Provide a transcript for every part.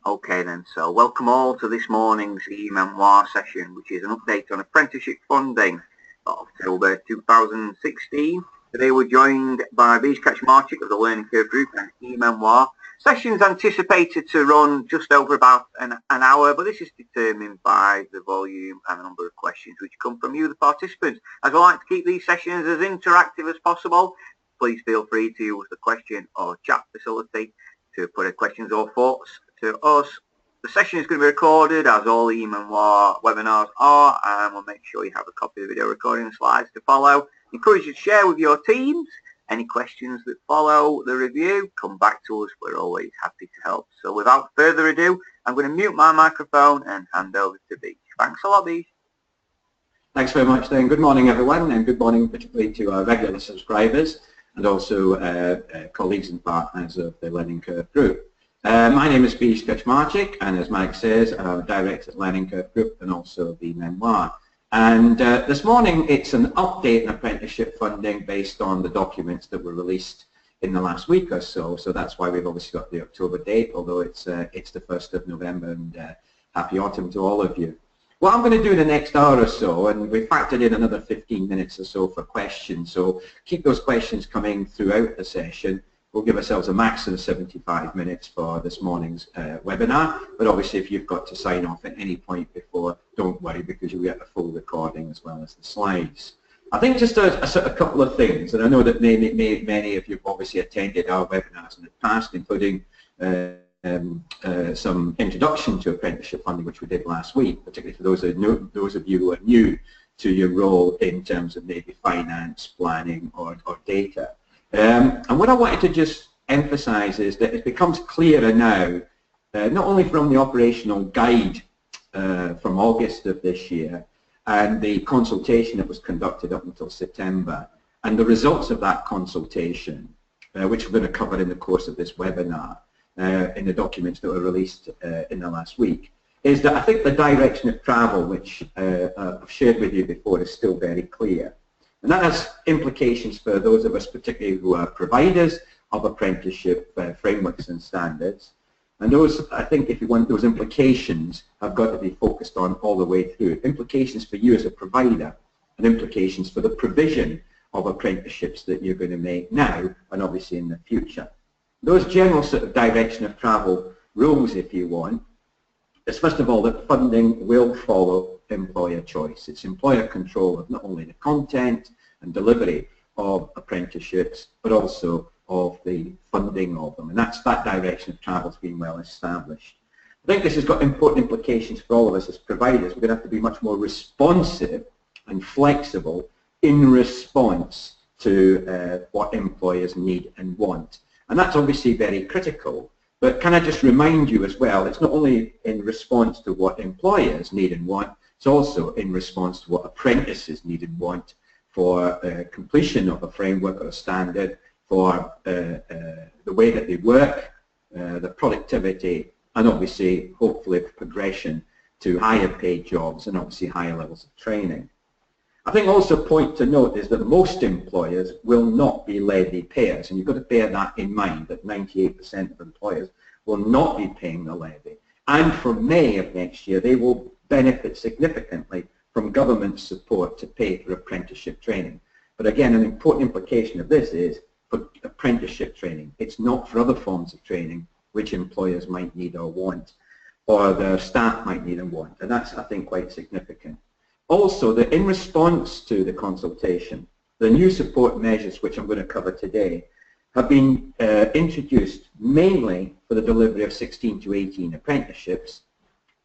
Okay then, so welcome all to this morning's e-Memoir session, which is an update on apprenticeship funding of October 2016. Today we're joined by Beej Kaczmarczyk of the Learning Curve Group and e-Memoir. Session's anticipated to run just over about an hour, but this is determined by the volume and the number of questions which come from you, the participants. As I like to keep these sessions as interactive as possible, please feel free to use the question or chat facility to put in questions or thoughts to us. The session is going to be recorded, as all e-Memoir webinars are, and we'll make sure you have a copy of the video recording and slides to follow. Encourage you to share with your teams. Any questions that follow the review, come back to us. We're always happy to help. So without further ado, I'm going to mute my microphone and hand over to Beej. Thanks a lot, Beej. Thanks very much then. Good morning everyone, and good morning particularly to our regular subscribers and also colleagues and partners of the Learning Curve Group. My name is Beej Kaczmarczyk, and as Mike says, I'm Director of Learning Curve Group and also the Memoir. And this morning it's an update on apprenticeship funding based on the documents that were released in the last week or so. So that's why we've obviously got the October date, although it's the 1st of November, and happy autumn to all of you. What I'm going to do in the next hour or so, and we factored in another 15 minutes or so for questions, so keep those questions coming throughout the session. We'll give ourselves a maximum of 75 minutes for this morning's webinar, but obviously if you've got to sign off at any point before, don't worry, because you'll get the full recording as well as the slides. I think just a couple of things, and I know that many of you have obviously attended our webinars in the past, including some introduction to apprenticeship funding, which we did last week, particularly for those of you who are new to your role in terms of maybe finance, planning, or data. And what I wanted to just emphasize is that it becomes clearer now, not only from the operational guide from August of this year and the consultation that was conducted up until September, and the results of that consultation, which we're going to cover in the course of this webinar, in the documents that were released in the last week, is that I think the direction of travel, which I've shared with you before, is still very clear. And that has implications for those of us particularly who are providers of apprenticeship frameworks and standards. And those, I think, if you want, those implications have got to be focused on all the way through. Implications for you as a provider, and implications for the provision of apprenticeships that you're going to make now and obviously in the future. Those general sort of direction of travel rules, if you want, is first of all that funding will follow employer choice. It's employer control of not only the content and delivery of apprenticeships, but also of the funding of them. And that direction of travel has been well established. I think this has got important implications for all of us as providers. We're going to have to be much more responsive and flexible in response to what employers need and want. And that's obviously very critical. But can I just remind you as well, it's not only in response to what employers need and want, it's also in response to what apprentices need and want for completion of a framework or a standard, for the way that they work, the productivity, and obviously, hopefully, progression to higher paid jobs and obviously higher levels of training. I think also a point to note is that most employers will not be levy payers, and you've got to bear that in mind, that 98% of employers will not be paying the levy. And from May of next year, they will benefit significantly from government support to pay for apprenticeship training. But again, an important implication of this is for apprenticeship training. It's not for other forms of training which employers might need or want, or their staff might need and want. And that's, I think, quite significant. Also, that in response to the consultation, the new support measures, which I'm going to cover today, have been introduced mainly for the delivery of 16 to 18 apprenticeships,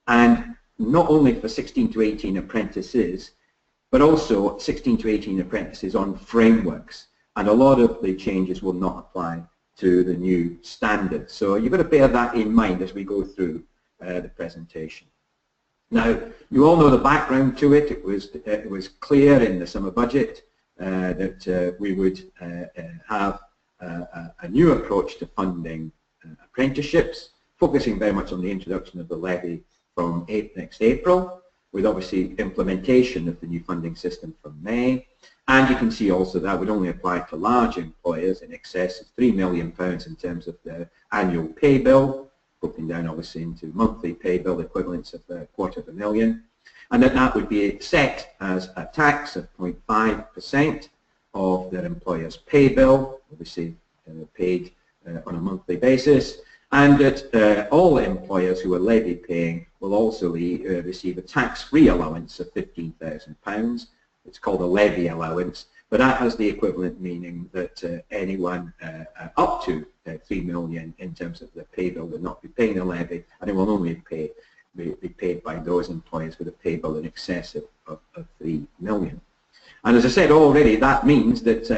and not only for 16 to 18 apprentices, but also 16 to 18 apprentices on frameworks. And a lot of the changes will not apply to the new standards. So you've got to bear that in mind as we go through the presentation. Now, you all know the background to it. It was clear in the summer budget that we would have a new approach to funding apprenticeships, focusing very much on the introduction of the levy from next April, with obviously implementation of the new funding system from May. And you can see also that would only apply to large employers in excess of £3 million in terms of their annual pay bill, broken down obviously into monthly pay bill equivalents of £250,000, and that would be set as a tax of 0.5% of their employer's pay bill, obviously paid on a monthly basis, and that all employers who are levy paying will also receive a tax-free allowance of £15,000. It's called a levy allowance, but that has the equivalent meaning that anyone up to 3 million in terms of their pay bill will not be paying a levy, and it will only be paid by those employers with a pay bill in excess of 3 million. And as I said already, that means that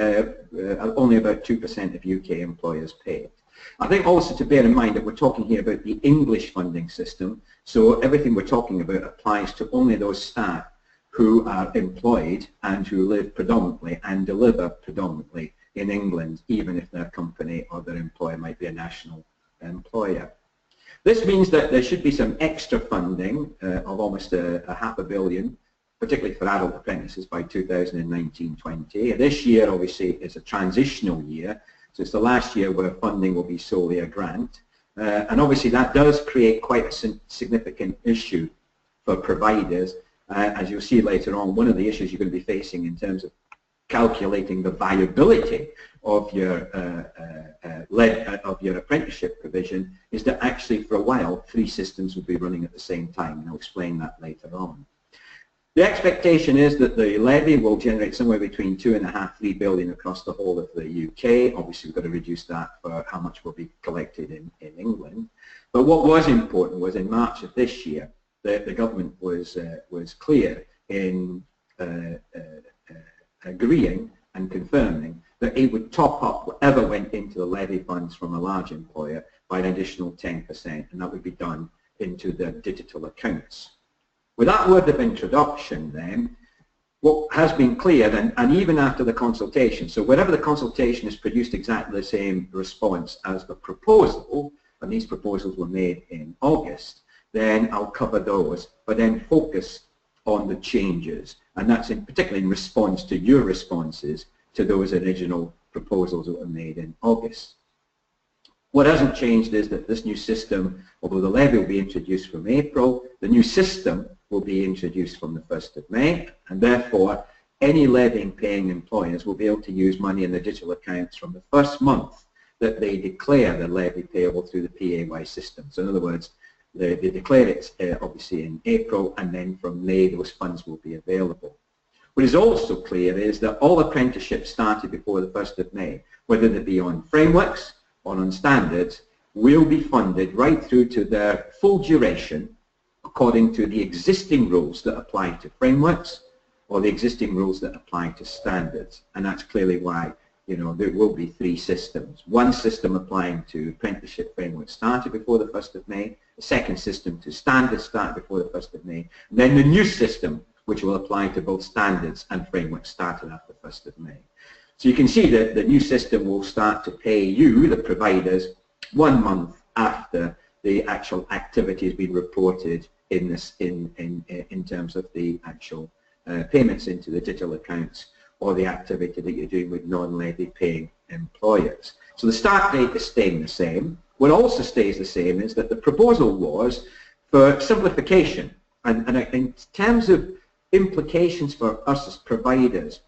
only about 2% of UK employers pay it. I think also to bear in mind that we're talking here about the English funding system, so everything we're talking about applies to only those staff who are employed and who live predominantly and deliver predominantly in England, even if their company or their employer might be a national employer. This means that there should be some extra funding of almost £500 million, particularly for adult apprentices, by 2019-20. This year obviously is a transitional year, so it's the last year where funding will be solely a grant, and obviously that does create quite a significant issue for providers. As you'll see later on, one of the issues you're going to be facing in terms of calculating the viability of your apprenticeship provision is that actually for a while 3 systems will be running at the same time, and I'll explain that later on. The expectation is that the levy will generate somewhere between 2.5–3 billion across the whole of the UK. Obviously we've got to reduce that for how much will be collected in England. But what was important was in March of this year, the government was clear in agreeing and confirming that it would top up whatever went into the levy funds from a large employer by an additional 10%, and that would be done into their digital accounts. With that word of introduction then, what has been clear, and even after the consultation, so wherever the consultation has produced exactly the same response as the proposal, and these proposals were made in August, then I'll cover those, but then focus on the changes, and that's particularly in response to your responses to those original proposals that were made in August. What hasn't changed is that this new system, although the levy will be introduced from April, the new system will be introduced from the 1st of May, and therefore any levy paying employers will be able to use money in their digital accounts from the first month that they declare their levy payable through the PAY system. So in other words, they declare it obviously in April, and then from May those funds will be available. What is also clear is that all apprenticeships started before the 1st of May, whether they be on frameworks or on standards, will be funded right through to their full duration according to the existing rules that apply to frameworks or the existing rules that apply to standards. And that's clearly why, you know, there will be 3 systems. One system applying to apprenticeship frameworks started before the 1st of May, the second system to standards started before the 1st of May, and then the new system which will apply to both standards and frameworks started after the 1st of May. So you can see that the new system will start to pay you, the providers, 1 month after the actual activity has been reported in terms of the actual payments into the digital accounts or the activity that you're doing with non-levy paying employers. So the start date is staying the same. What also stays the same is that the proposal was for simplification, and in terms of implications for us as providers,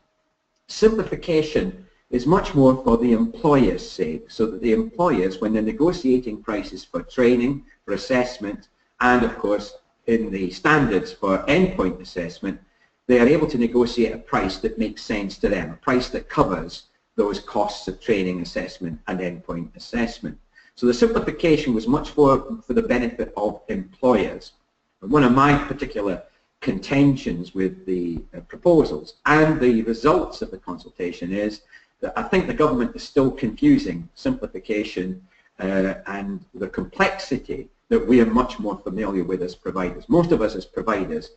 simplification is much more for the employer's sake, so that the employers, when they're negotiating prices for training, for assessment, and of course in the standards for endpoint assessment, they are able to negotiate a price that makes sense to them, a price that covers those costs of training, assessment, and endpoint assessment. So the simplification was much more for the benefit of employers. And one of my particular contentions with the proposals and the results of the consultation is that I think the government is still confusing simplification and the complexity that we are much more familiar with as providers. Most of us as providers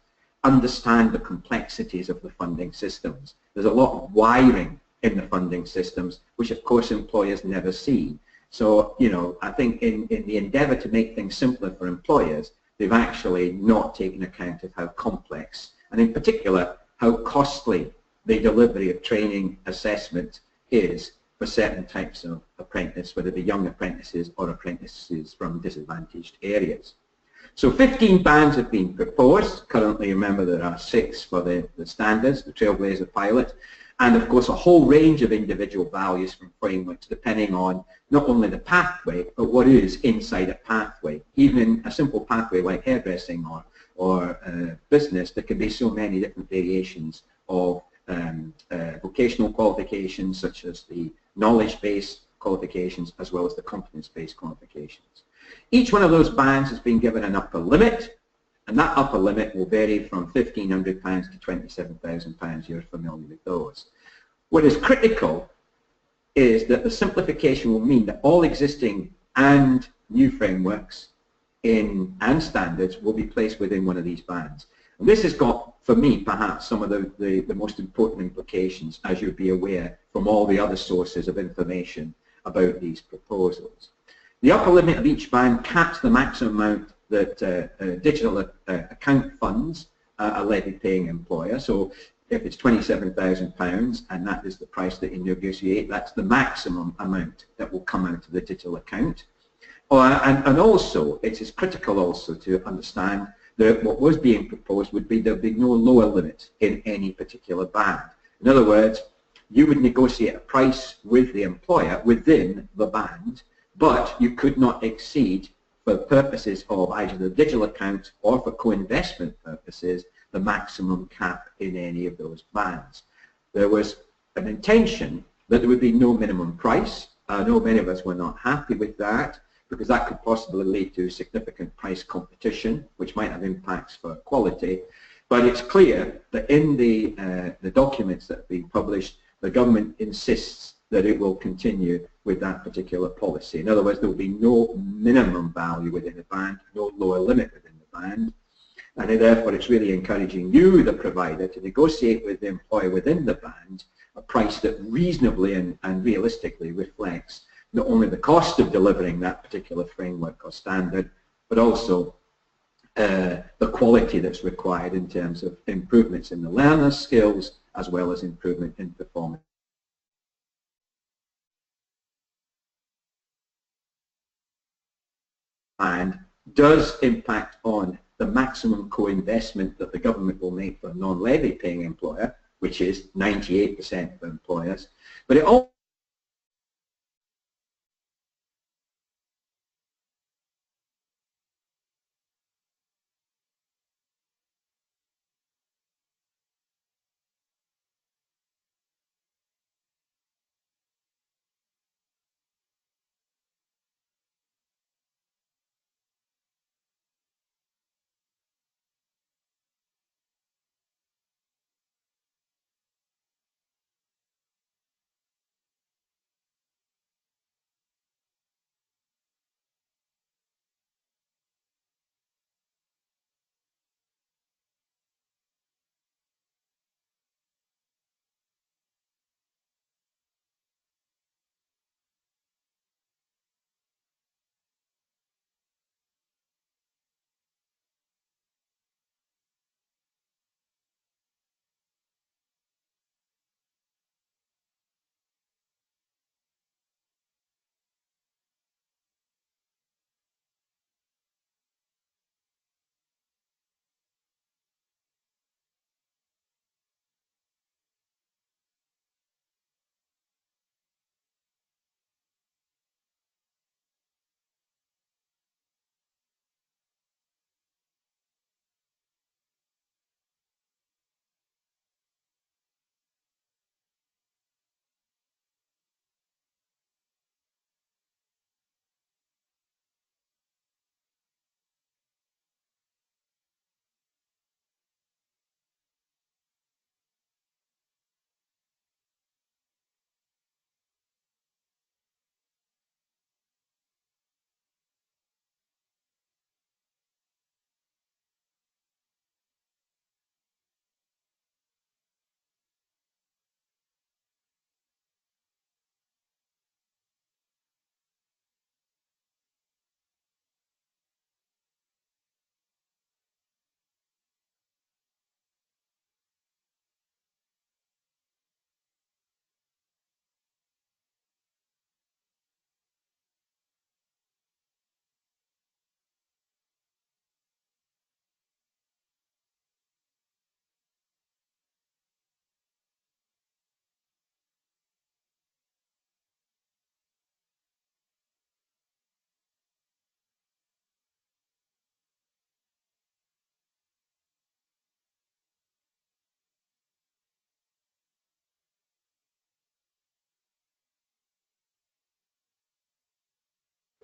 understand the complexities of the funding systems. There's a lot of wiring in the funding systems, which of course employers never see. So, you know, I think in the endeavour to make things simpler for employers, they've actually not taken account of how complex, and in particular, how costly the delivery of training assessment is for certain types of apprentice, whether it be young apprentices or apprentices from disadvantaged areas. So 15 bands have been proposed. Currently, remember, there are 6 for the standards, the Trailblazer Pilot, and of course a whole range of individual values from frameworks depending on not only the pathway, but what is inside a pathway. Even in a simple pathway like hairdressing or business, there can be so many different variations of vocational qualifications, such as the knowledge-based qualifications as well as the competence-based qualifications. Each one of those bands has been given an upper limit, and that upper limit will vary from £1,500 to £27,000. You're familiar with those. What is critical is that the simplification will mean that all existing and new frameworks and standards will be placed within one of these bands. And this has got, for me, perhaps some of the most important implications, as you'll be aware from all the other sources of information about these proposals. The upper limit of each band caps the maximum amount that digital account funds a levy-paying employer. So if it's £27,000 and that is the price that you negotiate, that's the maximum amount that will come out of the digital account. And also, it is critical also to understand that what was being proposed would be there would be no lower limit in any particular band. In other words, you would negotiate a price with the employer within the band, but you could not exceed, for purposes of either the digital account or for co-investment purposes, the maximum cap in any of those bands. There was an intention that there would be no minimum price. I know many of us were not happy with that, because that could possibly lead to significant price competition, which might have impacts for quality. But it's clear that in the documents that have been published, the government insists that it will continue with that particular policy. In other words, there will be no minimum value within the band, no lower limit within the band, and therefore it's really encouraging you, the provider, to negotiate with the employer within the band a price that reasonably and realistically reflects not only the cost of delivering that particular framework or standard, but also the quality that's required in terms of improvements in the learner's skills as well as improvement in performance. And does impact on the maximum co-investment that the government will make for a non-levy paying employer, which is 98% of employers, but it also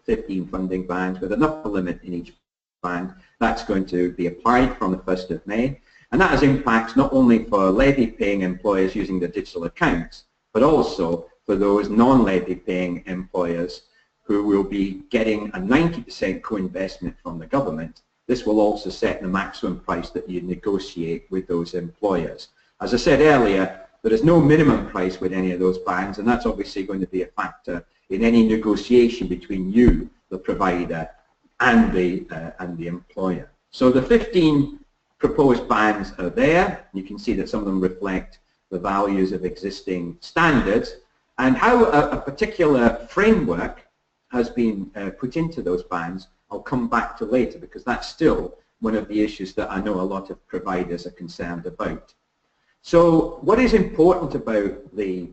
15 funding bands with an upper limit in each band. That's going to be applied from the 1st of May. And that has impacts not only for levy-paying employers using their digital accounts, but also for those non-levy paying employers who will be getting a 90% co-investment from the government. This will also set the maximum price that you negotiate with those employers. As I said earlier, there is no minimum price with any of those bands, and that's obviously going to be a factor in any negotiation between you, the provider, and the employer. So the 15 proposed bands are there. You can see that some of them reflect the values of existing standards, and how a particular framework has been put into those bands I'll come back to later, because that's still one of the issues that I know a lot of providers are concerned about. So what is important about the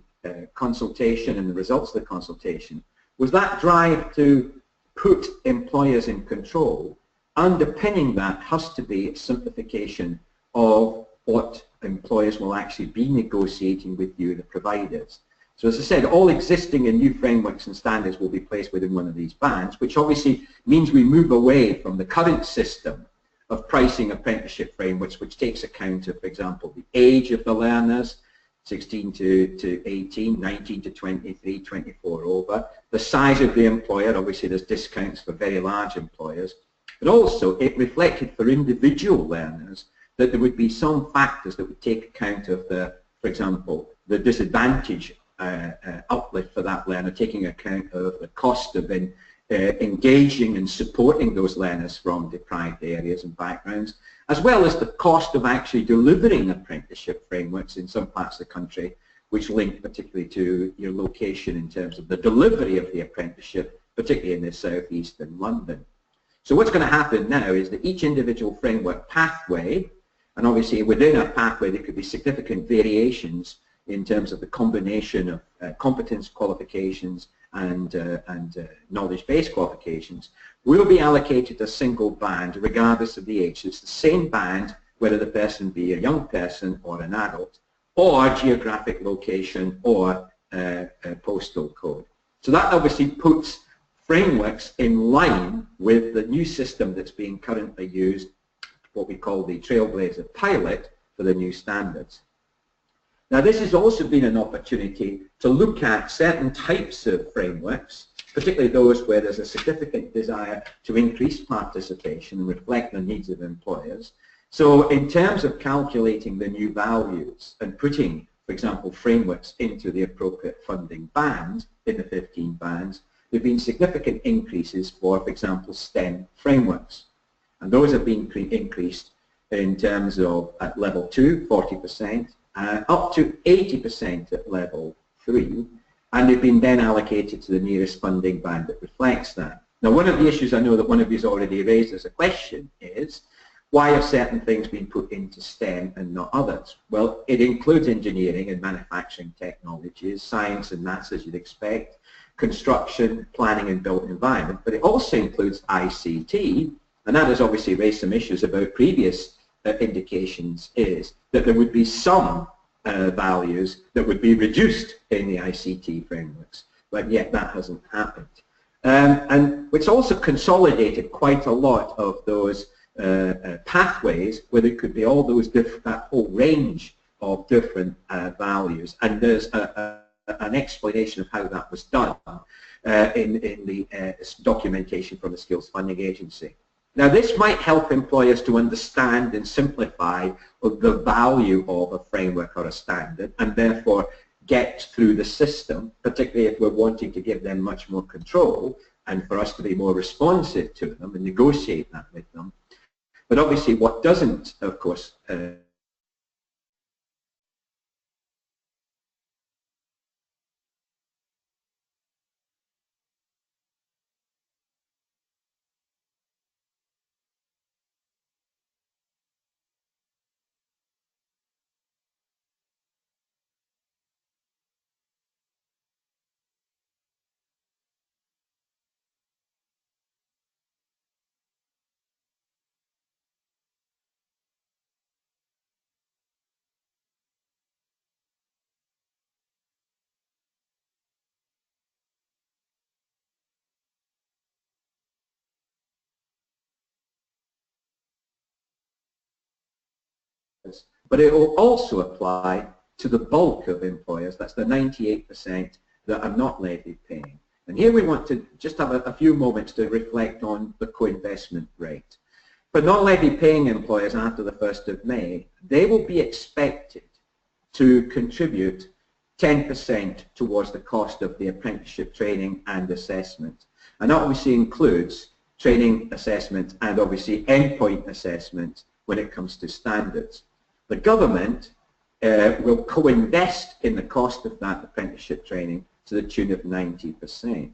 consultation and the results of the consultation was that drive to put employers in control. Underpinning that has to be a simplification of what employers will actually be negotiating with you, the providers. So as I said, all existing and new frameworks and standards will be placed within one of these bands, which obviously means we move away from the current system of pricing apprenticeship frameworks, which takes account of, for example, the age of the learners, 16 to 18, 19 to 23, 24 over, the size of the employer. Obviously there's discounts for very large employers, but also it reflected for individual learners that there would be some factors that would take account of the, for example, the disadvantage uplift for that learner, taking account of the cost of engaging and supporting those learners from deprived areas and backgrounds, as well as the cost of actually delivering apprenticeship frameworks in some parts of the country, which link particularly to your location in terms of the delivery of the apprenticeship, particularly in the southeast and London. So what's going to happen now is that each individual framework pathway, and obviously within a pathway there could be significant variations in terms of the combination of competence qualifications and knowledge-based qualifications, will be allocated a single band regardless of the age. So it's the same band whether the person be a young person or an adult, or geographic location or postal code. So that obviously puts frameworks in line with the new system that's being currently used, what we call the Trailblazer pilot for the new standards. Now this has also been an opportunity to look at certain types of frameworks, particularly those where there's a significant desire to increase participation and reflect the needs of employers. So in terms of calculating the new values and putting, for example, frameworks into the appropriate funding band in the 15 bands, there have been significant increases for example, STEM frameworks. And those have been increased in terms of at level 2, 40%, up to 80% at level 3, and they've been then allocated to the nearest funding band that reflects that. Now one of the issues I know that one of you has already raised as a question is, why have certain things been put into STEM and not others? Well, it includes engineering and manufacturing technologies, science and maths as you'd expect, construction, planning and built environment, but it also includes ICT, and that has obviously raised some issues about previous indications, is that there would be some values that would be reduced in the ICT frameworks, but yet that hasn't happened. And it's also consolidated quite a lot of those pathways where there could be all those that whole range of different values, and there's an explanation of how that was done in the documentation from the Skills Funding Agency. Now this might help employers to understand and simplify the value of a framework or a standard, and therefore get through the system, particularly if we're wanting to give them much more control and for us to be more responsive to them and negotiate that with them. But obviously what doesn't, of course, but it will also apply to the bulk of employers. That's the 98% that are not levy paying. And here we want to just have a few moments to reflect on the co-investment rate. For non-levy paying employers after the 1st of May, they will be expected to contribute 10% towards the cost of the apprenticeship training and assessment. And that obviously includes training, assessment, and obviously endpoint assessment when it comes to standards. The government will co-invest in the cost of that apprenticeship training to the tune of 90%.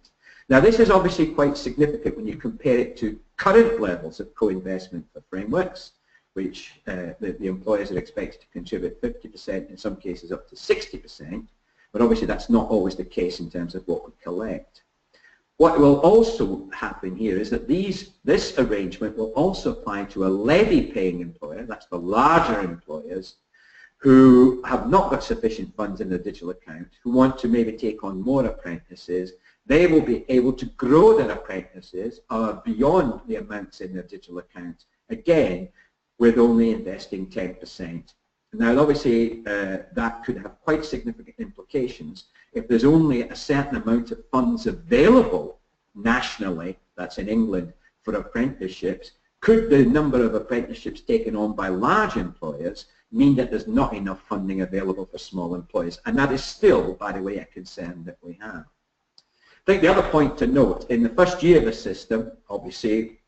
Now this is obviously quite significant when you compare it to current levels of co-investment for frameworks, which the employers are expected to contribute 50%, in some cases up to 60%, but obviously that's not always the case in terms of what we collect. What will also happen here is that this arrangement will also apply to a levy-paying employer, that's the larger employers, who have not got sufficient funds in their digital account, who want to maybe take on more apprentices. They will be able to grow their apprentices beyond the amounts in their digital account, again, with only investing 10%. Now, obviously, that could have quite significant implications. If there's only a certain amount of funds available nationally, that's in England, for apprenticeships, could the number of apprenticeships taken on by large employers mean that there's not enough funding available for small employers? And that is still, by the way, a concern that we have. I think the other point to note, in the first year of the system, obviously,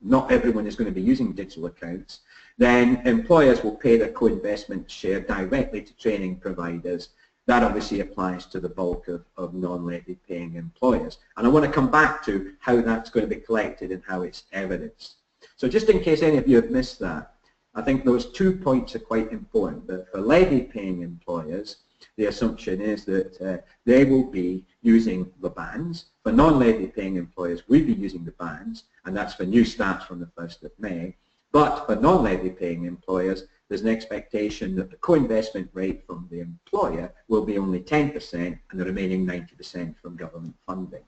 not everyone is going to be using digital accounts, then employers will pay their co-investment share directly to training providers. That obviously applies to the bulk of non-levy paying employers. And I want to come back to how that's going to be collected and how it's evidenced. So just in case any of you have missed that, I think those 2 points are quite important. That for levy paying employers, the assumption is that they will be using the bands. For non-levy paying employers, we'll be using the bands, and that's for new starts from the 1st of May. But for non-levy paying employers, there's an expectation that the co-investment rate from the employer will be only 10% and the remaining 90% from government funding.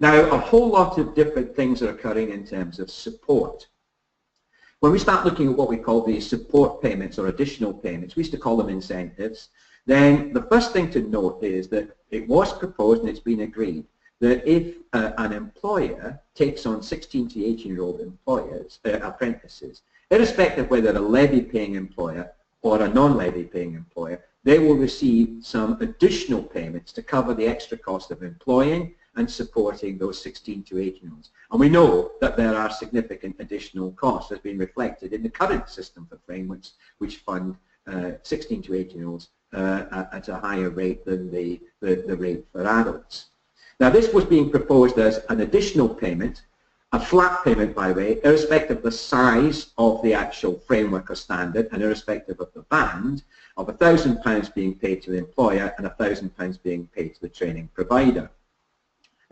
Now, a whole lot of different things are occurring in terms of support. When we start looking at what we call the support payments or additional payments, we used to call them incentives, then the first thing to note is that it was proposed and it's been agreed that if an employer takes on 16 to 18-year-old apprentices, irrespective of whether a levy-paying employer or a non-levy-paying employer, they will receive some additional payments to cover the extra cost of employing and supporting those 16 to 18-year-olds. And we know that there are significant additional costs that's been reflected in the current system for frameworks which fund 16 to 18-year-olds at a higher rate than the rate for adults. Now this was being proposed as an additional payment, a flat payment by the way, irrespective of the size of the actual framework or standard and irrespective of the band, of £1,000 being paid to the employer and £1,000 being paid to the training provider.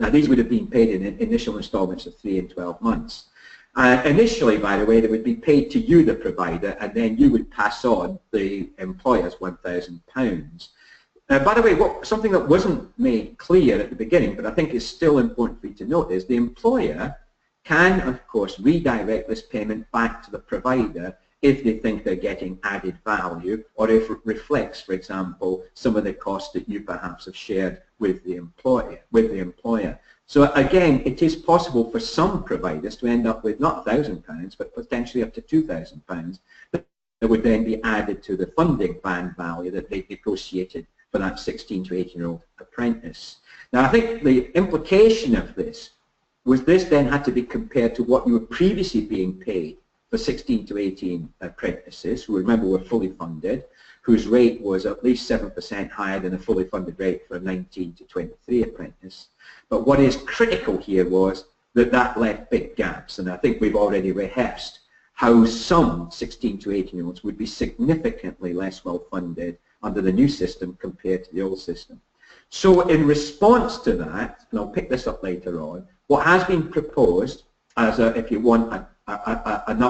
Now these would have been paid in initial instalments of 3 and 12 months. Initially, by the way, they would be paid to you, the provider, and then you would pass on the employer's £1,000. By the way, something that wasn't made clear at the beginning, but I think is still important for you to note, is the employer can, of course, redirect this payment back to the provider if they think they're getting added value, or if it reflects, for example, some of the costs that you perhaps have shared with the employer. So again, it is possible for some providers to end up with not £1,000, but potentially up to £2,000 that would then be added to the funding band value that they negotiated for that 16 to 18-year-old apprentice. Now I think the implication of this was this then had to be compared to what you were previously being paid for 16 to 18 apprentices, who remember were fully funded, whose rate was at least 7% higher than a fully funded rate for a 19 to 23 apprentice. But what is critical here was that that left big gaps, and I think we've already rehearsed how some 16 to 18-year-olds would be significantly less well funded under the new system compared to the old system. So in response to that, and I'll pick this up later on, what has been proposed as a, if you want, an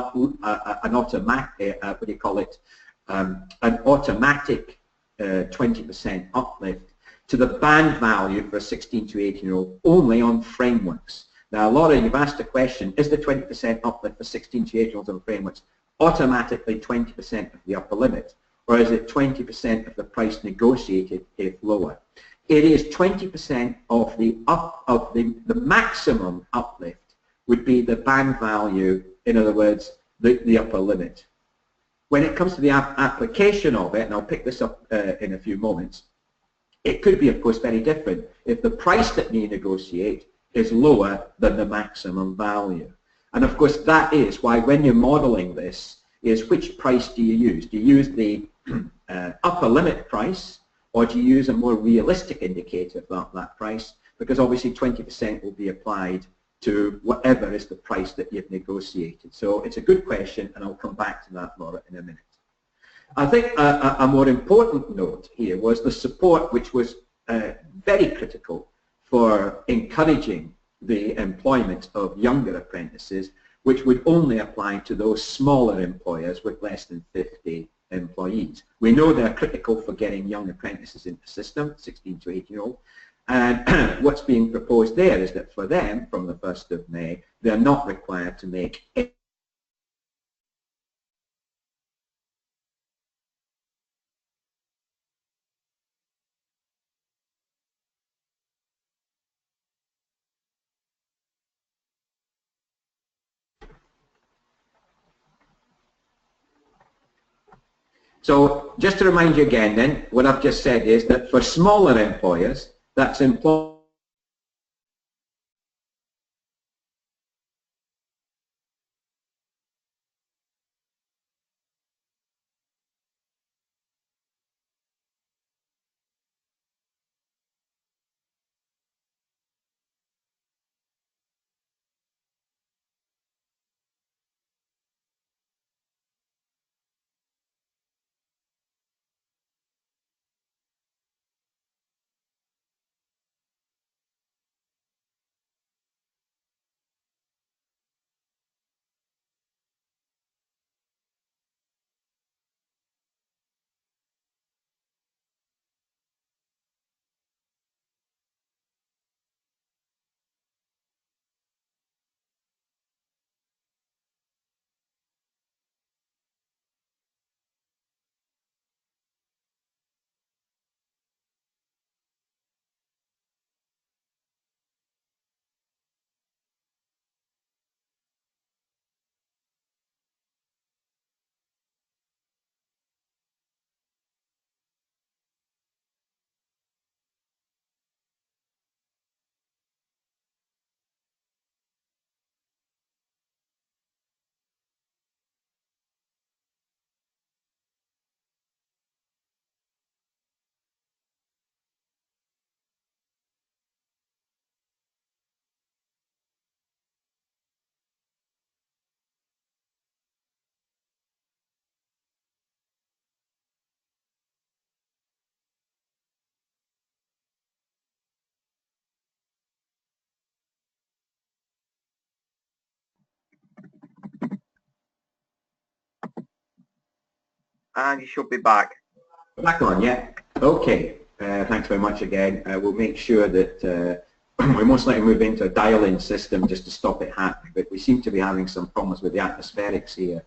automatic, what do you call it, an automatic 20% uplift to the band value for a 16 to 18-year-old only on frameworks. Now, Laura, you've asked a question, is the 20% uplift for 16 to 18-year-olds on frameworks automatically 20% of the upper limit, or is it 20% of the price negotiated if lower? It is 20% of the maximum uplift would be the band value, in other words, the upper limit. When it comes to the application of it, and I'll pick this up in a few moments, it could be, of course, very different if the price that you negotiate is lower than the maximum value. And of course, that is why when you're modeling this, is which price do you use? Do you use the upper limit price, or do you use a more realistic indicator of that price? Because obviously 20% will be applied to whatever is the price that you've negotiated. So it's a good question, and I'll come back to that, Laura, in a minute. I think a more important note here was the support, which was very critical for encouraging the employment of younger apprentices, which would only apply to those smaller employers with less than 50 employees. We know they're critical for getting young apprentices into the system, 16 to 18-year-old, and what's being proposed there is that for them, from the 1st of May, they're not required to make any. So just to remind you again then, what I've just said is that for smaller employers, that's employers And you should be back. back on, yeah. Okay, thanks very much again. We'll make sure that we most likely move into a dial-in system just to stop it happening, but we seem to be having some problems with the atmospherics here.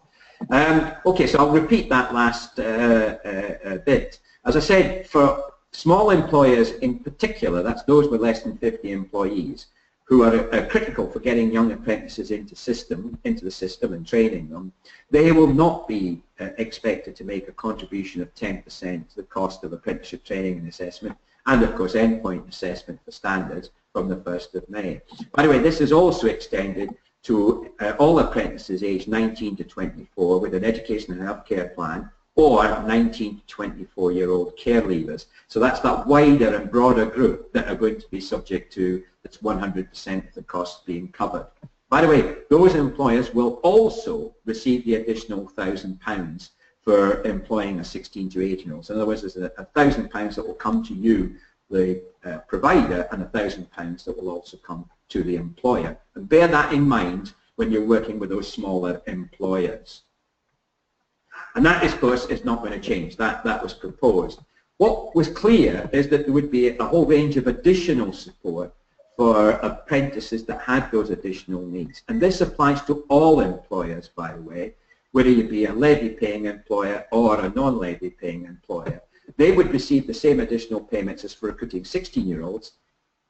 Okay, so I'll repeat that last bit. As I said, for small employers in particular, that's those with less than 50 employees, who are critical for getting young apprentices into the system and training them, they will not be expected to make a contribution of 10% to the cost of apprenticeship training and assessment, and of course endpoint assessment for standards from the 1st of May. By the way, this is also extended to all apprentices aged 19 to 24 with an education and healthcare plan, or 19 to 24-year-old care leavers. So that's that wider and broader group that are going to be subject to that's 100% of the costs being covered. By the way, those employers will also receive the additional £1,000 for employing a 16 to 18-year-old. So in other words, there's £1,000 that will come to you, the provider, and £1,000 that will also come to the employer. And bear that in mind when you're working with those smaller employers. And that, of course, is not going to change. That was proposed. What was clear is that there would be a whole range of additional support for apprentices that had those additional needs. And this applies to all employers, by the way. whether you be a levy-paying employer or a non-levy-paying employer, they would receive the same additional payments as for recruiting 16-year-olds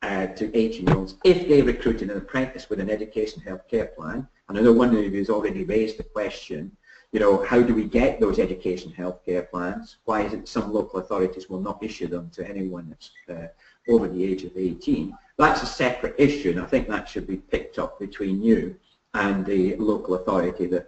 to 18-year-olds if they recruited an apprentice with an education healthcare plan. And I know one of you has already raised the question, you know, how do we get those education healthcare plans? Why is it some local authorities will not issue them to anyone that's over the age of 18? That's a separate issue, and I think that should be picked up between you and the local authority that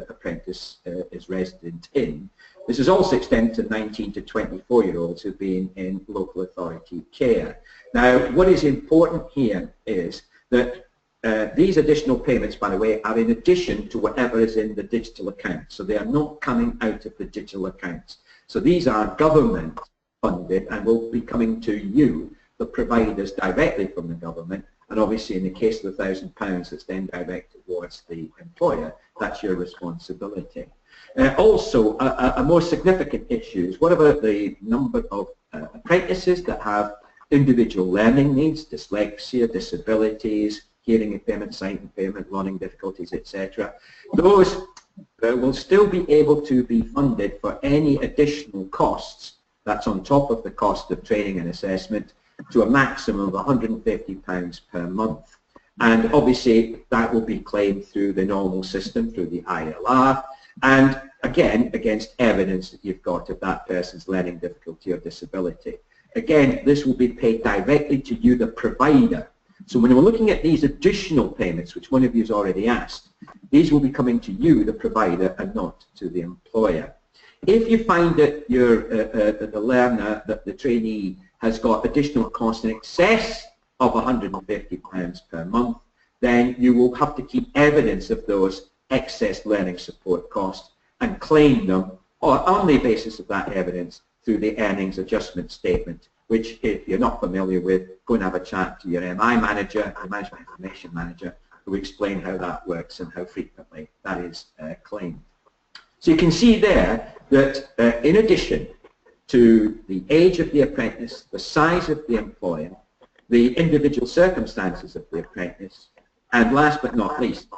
apprentice is resident in. This is also extended to 19 to 24-year-olds who've been in local authority care. Now, what is important here is that these additional payments, by the way, are in addition to whatever is in the digital account. So they are not coming out of the digital accounts. So these are government funded and will be coming to you, the providers, directly from the government. And obviously, in the case of the £1,000 that's then directed towards the employer, that's your responsibility. Also, a more significant issue is what about the number of apprentices that have individual learning needs, dyslexia, disabilities, hearing impairment, sight impairment, learning difficulties, etc. Those will still be able to be funded for any additional costs that's on top of the cost of training and assessment to a maximum of £150 per month. And obviously that will be claimed through the normal system, through the ILR, and again against evidence that you've got of that person's learning difficulty or disability. Again, this will be paid directly to you, the provider. So when we're looking at these additional payments, which one of you has already asked, these will be coming to you, the provider, and not to the employer. If you find that the learner, that the trainee has got additional costs in excess of £150 per month, then you will have to keep evidence of those excess learning support costs and claim them on the basis of that evidence through the earnings adjustment statement, which, if you're not familiar with, go and have a chat to your MI manager, the Management Information Manager, who will explain how that works and how frequently that is claimed. So you can see there that in addition to the age of the apprentice, the size of the employer, the individual circumstances of the apprentice, and last but not least,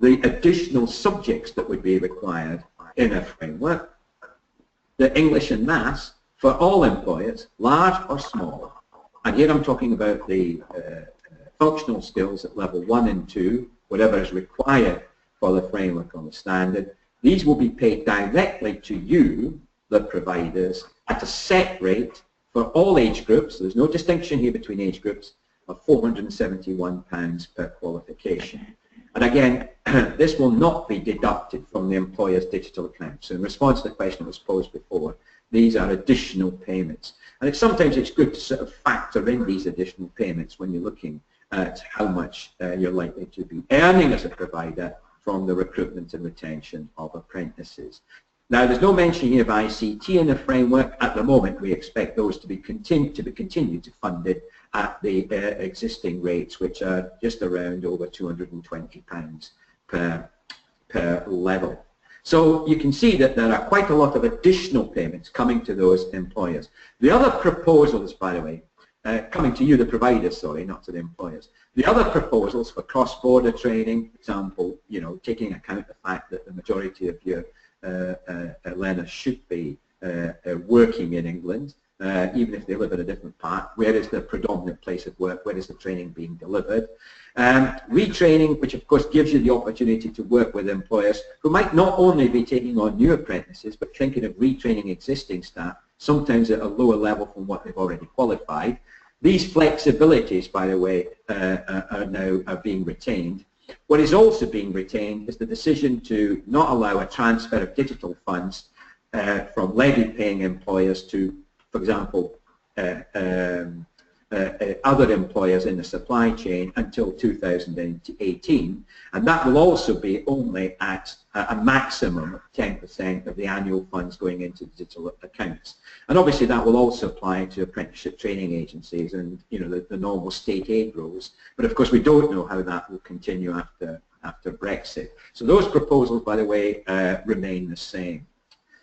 the additional subjects that would be required in a framework, the English and Maths for all employers, large or small. And here I'm talking about the functional skills at level 1 and 2, whatever is required for the framework on the standard. These will be paid directly to you, the providers, at a set rate for all age groups. There's no distinction here between age groups, of £471 per qualification. And again, this will not be deducted from the employer's digital account. So in response to the question that was posed before, these are additional payments. And sometimes it's good to sort of factor in these additional payments when you're looking at how much you're likely to be earning as a provider from the recruitment and retention of apprentices. Now, there's no mention here of ICT in the framework. At the moment, we expect those to be continued to funded at the existing rates, which are just around over £220 per level. So you can see that there are quite a lot of additional payments coming to those employers. The other proposals, by the way, coming to you, the providers, sorry, not to the employers. The other proposals for cross-border training, for example, you know, taking account of the fact that the majority of your learners should be working in England, even if they live in a different part. Where is the predominant place of work? Where is the training being delivered? Retraining, which of course gives you the opportunity to work with employers who might not only be taking on new apprentices, but thinking of retraining existing staff, sometimes at a lower level from what they've already qualified. These flexibilities, by the way, are being retained. What is also being retained is the decision to not allow a transfer of digital funds from levy-paying employers to, for example, other employers in the supply chain until 2018, and that will also be only at a maximum of 10% of the annual funds going into digital accounts. And obviously that will also apply to apprenticeship training agencies and, you know, the normal state aid rules. But of course we don't know how that will continue after Brexit. So those proposals, by the way, remain the same.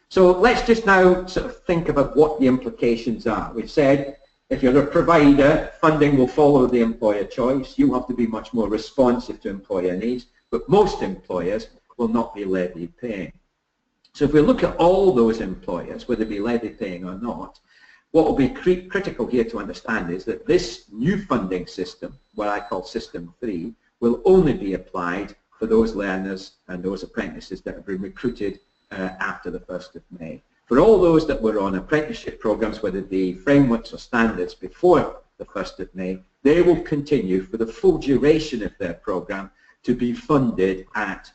So let's just now sort of think about what the implications are. We've said if you're a provider, funding will follow the employer choice. You have to be much more responsive to employer needs, but most employers will not be levy paying. So if we look at all those employers, whether they be levy paying or not, what will be critical here to understand is that this new funding system, what I call System 3, will only be applied for those learners and those apprentices that have been recruited after the 1st of May. For all those that were on apprenticeship programs, whether it be frameworks or standards before the 1st of May, they will continue for the full duration of their program to be funded at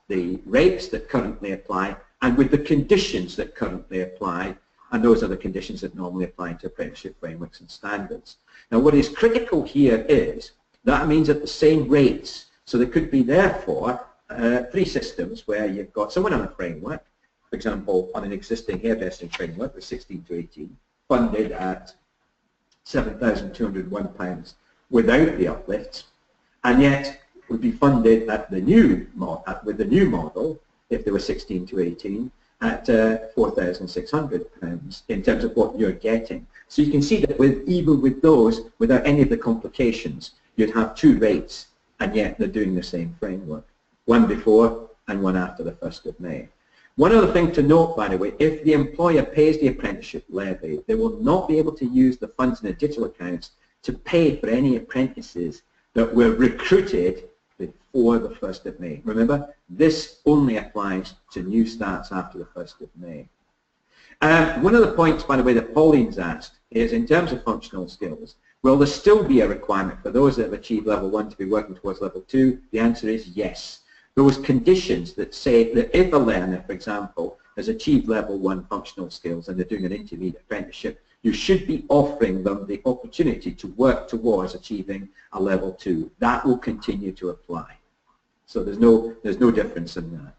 the rates that currently apply and with the conditions that currently apply, and those are the conditions that normally apply to apprenticeship frameworks and standards. Now what is critical here is that means at the same rates. So there could be therefore 3 systems where you've got someone on a framework, for example on an existing hairdressing framework with 16 to 18, funded at £7,201 without the uplifts, and yet would be funded at the new with the new model, if they were 16 to 18, at £4,600 in terms of what you're getting. So you can see that even with those, without any of the complications, you'd have 2 rates, and yet they're doing the same framework, one before and one after the 1st of May. One other thing to note, by the way, if the employer pays the apprenticeship levy, they will not be able to use the funds in the digital accounts to pay for any apprentices that were recruited before the 1st of May. Remember, this only applies to new starts after the 1st of May. One of the points, by the way, that Pauline's asked is in terms of functional skills, will there still be a requirement for those that have achieved level 1 to be working towards level 2? The answer is yes. Those conditions that say that if a learner, for example, has achieved level 1 functional skills and they're doing an intermediate apprenticeship, you should be offering them the opportunity to work towards achieving a level 2. That will continue to apply. So there's no difference in that.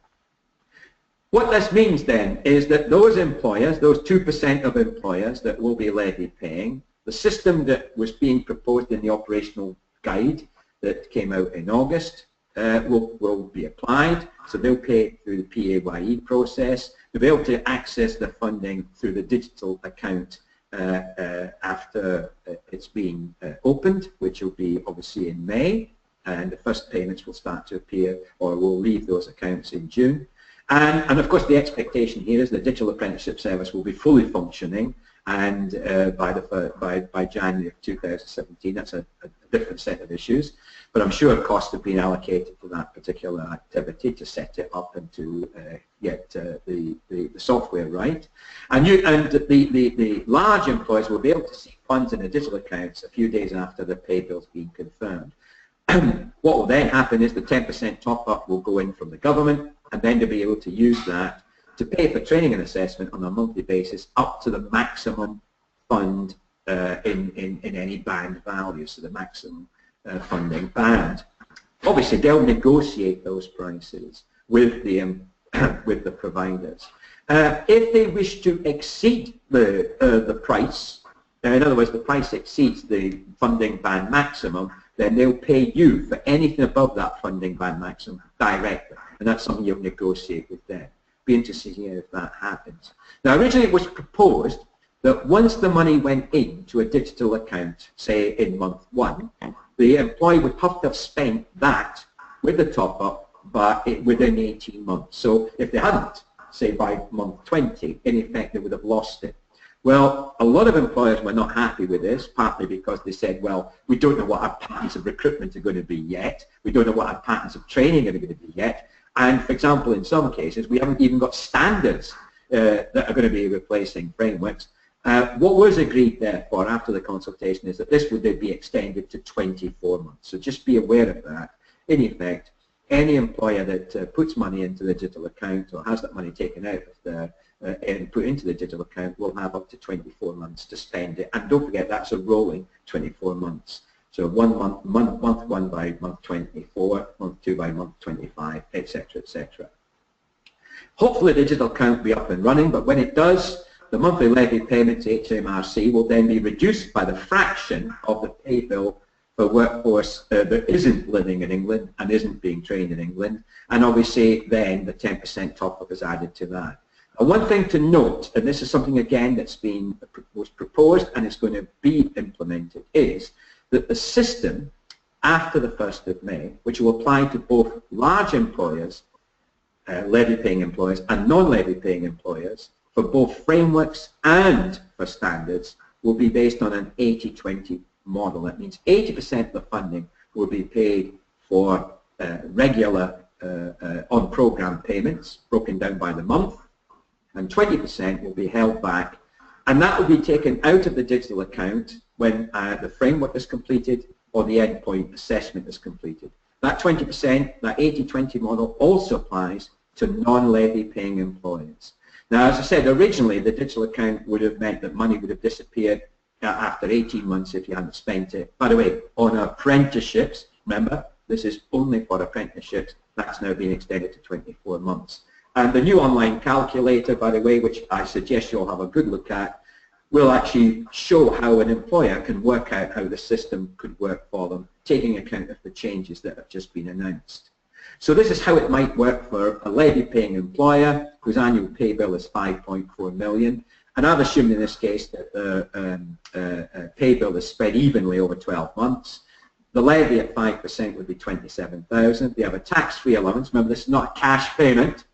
What this means then is that those employers, those 2% of employers that will be levy paying, the system that was being proposed in the operational guide that came out in August will be applied. So they'll pay through the PAYE process. They'll be able to access the funding through the digital account after it's been opened, which will be obviously in May, and the first payments will start to appear or will leave those accounts in June. And of course the expectation here is the digital apprenticeship service will be fully functioning, and by January of 2017. That's a different set of issues, but I'm sure costs have been allocated to that particular activity to set it up and to get the software right. And the large employers will be able to see funds in the digital accounts a few days after the pay bill's been confirmed. What will then happen is the 10% top-up will go in from the government, and then to be able to use that to pay for training and assessment on a monthly basis up to the maximum fund in any band value, so the maximum funding band. Obviously, they'll negotiate those prices with the providers. If they wish to exceed the price, in other words, the price exceeds the funding band maximum, then they'll pay you for anything above that funding band maximum directly, and that's something you'll negotiate with them. Be interested to hear if that happens. Now, originally it was proposed that once the money went into a digital account, say in month 1, the employee would have to have spent that with the top-up within 18 months. So if they hadn't, say by month 20, in effect they would have lost it. Well, a lot of employers were not happy with this, partly because they said, well, we don't know what our patterns of recruitment are going to be yet. We don't know what our patterns of training are going to be yet. And, for example, in some cases, we haven't even got standards that are going to be replacing frameworks. What was agreed, therefore, after the consultation is that this would then be extended to 24 months. So just be aware of that. In effect, any employer that puts money into the digital account or has that money taken out of and put into the digital account will have up to 24 months to spend it. And don't forget, that's a rolling 24 months. So month 1 by month 24, month 2 by month 25, etc., etc. Hopefully the digital account will be up and running, but when it does, the monthly levy payment to HMRC will then be reduced by the fraction of the pay bill for workforce that isn't living in England and isn't being trained in England, and obviously then the 10% top-up is added to that. And one thing to note, and this is something again was proposed and is going to be implemented, is that the system after the 1st of May, which will apply to both large employers levy-paying employers and non-levy-paying employers for both frameworks and for standards will be based on an 80-20 model. That means 80% of the funding will be paid for regular on-program payments broken down by the month, and 20% will be held back, and that will be taken out of the digital account when the framework is completed or the endpoint assessment is completed. That 20%, that 80-20 model also applies to non-levy paying employers. Now, as I said, originally the digital account would have meant that money would have disappeared after 18 months if you hadn't spent it. By the way, on apprenticeships, remember, this is only for apprenticeships, that's now been extended to 24 months. And the new online calculator, by the way, which I suggest you'll have a good look at, will actually show how an employer can work out how the system could work for them, taking account of the changes that have just been announced. So this is how it might work for a levy-paying employer whose annual pay bill is 5.4 million. And I've assumed in this case that the pay bill is spread evenly over 12 months. The levy at 5% would be 27,000. They have a tax-free allowance. Remember, this is not a cash payment.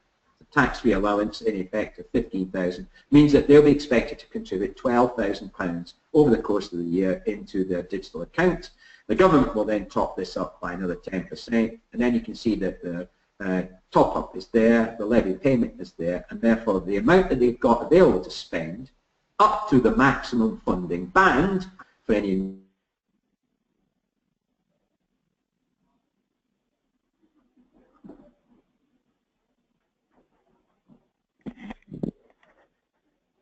Tax-free allowance in effect of 15,000 means that they'll be expected to contribute £12,000 over the course of the year into their digital account. The government will then top this up by another 10%, and then you can see that the top-up is there, the levy payment is there, and therefore the amount that they've got available to spend up to the maximum funding band for any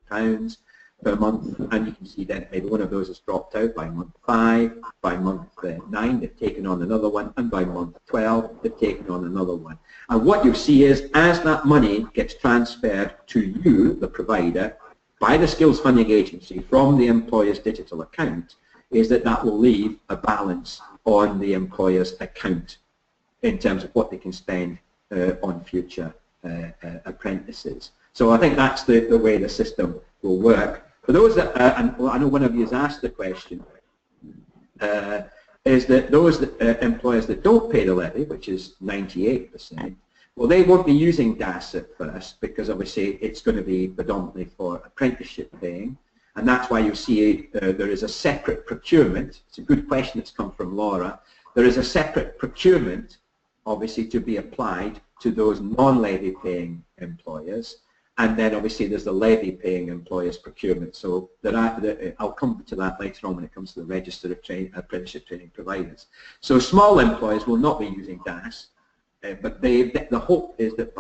pounds per month, and you can see that maybe one of those has dropped out by month 5, by month 9 they've taken on another one, and by month 12 they've taken on another one. And what you see is as that money gets transferred to you, the provider, by the Skills Funding Agency from the employer's digital account, is that that will leave a balance on the employer's account in terms of what they can spend on future apprentices. So I think that's the way the system will work. For those that, and I know one of you has asked the question, is that those employers that don't pay the levy, which is 98%, well, they won't be using DAS at first because obviously it's going to be predominantly for apprenticeship paying, and that's why you see there is a separate procurement. It's a good question that's come from Laura. There is a separate procurement, obviously, to be applied to those non-levy paying employers. And then obviously there's the levy-paying employers procurement. So I'll come to that later on when it comes to the register of apprenticeship training providers. So small employers will not be using DAS, but the hope is that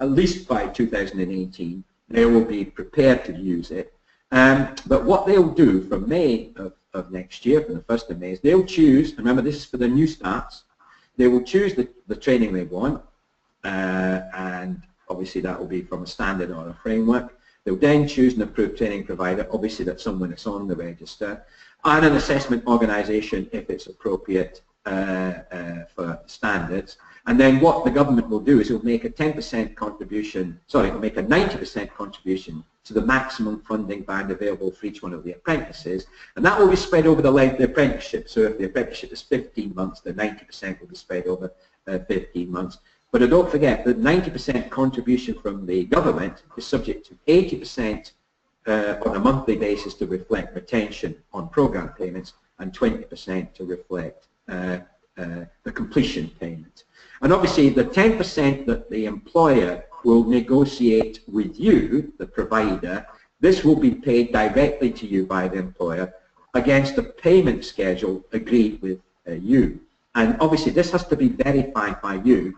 at least by 2018 they will be prepared to use it. But what they'll do from May of next year, from the 1st of May, is they'll choose, remember this is for the new starts, they will choose the training they want, and obviously that will be from a standard or a framework. They'll then choose an approved training provider, obviously that's someone that's on the register, and an assessment organisation if it's appropriate for standards. And then what the government will do is it'll make a 10% contribution, sorry, it'll make a 90% contribution to the maximum funding band available for each one of the apprentices, and that will be spread over the length of the apprenticeship. So if the apprenticeship is 15 months, the 90% will be spread over 15 months. But don't forget that 90% contribution from the government is subject to 80% on a monthly basis to reflect retention on program payments and 20% to reflect the completion payment. And obviously the 10% that the employer will negotiate with you, the provider, this will be paid directly to you by the employer against a payment schedule agreed with you. And obviously this has to be verified by you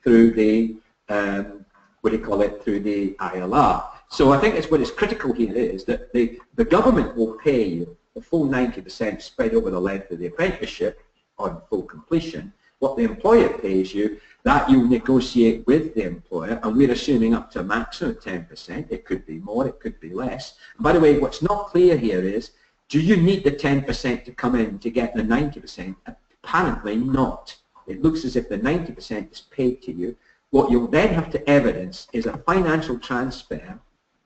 through the, what do you call it, through the ILR. So I think what is critical here is that the government will pay you the full 90% spread over the length of the apprenticeship on full completion. What the employer pays you, that you negotiate with the employer, and we're assuming up to a maximum of 10%. It could be more, it could be less. And by the way, what's not clear here is, do you need the 10% to come in to get the 90%? Apparently not. It looks as if the 90% is paid to you. What you'll then have to evidence is a financial transfer,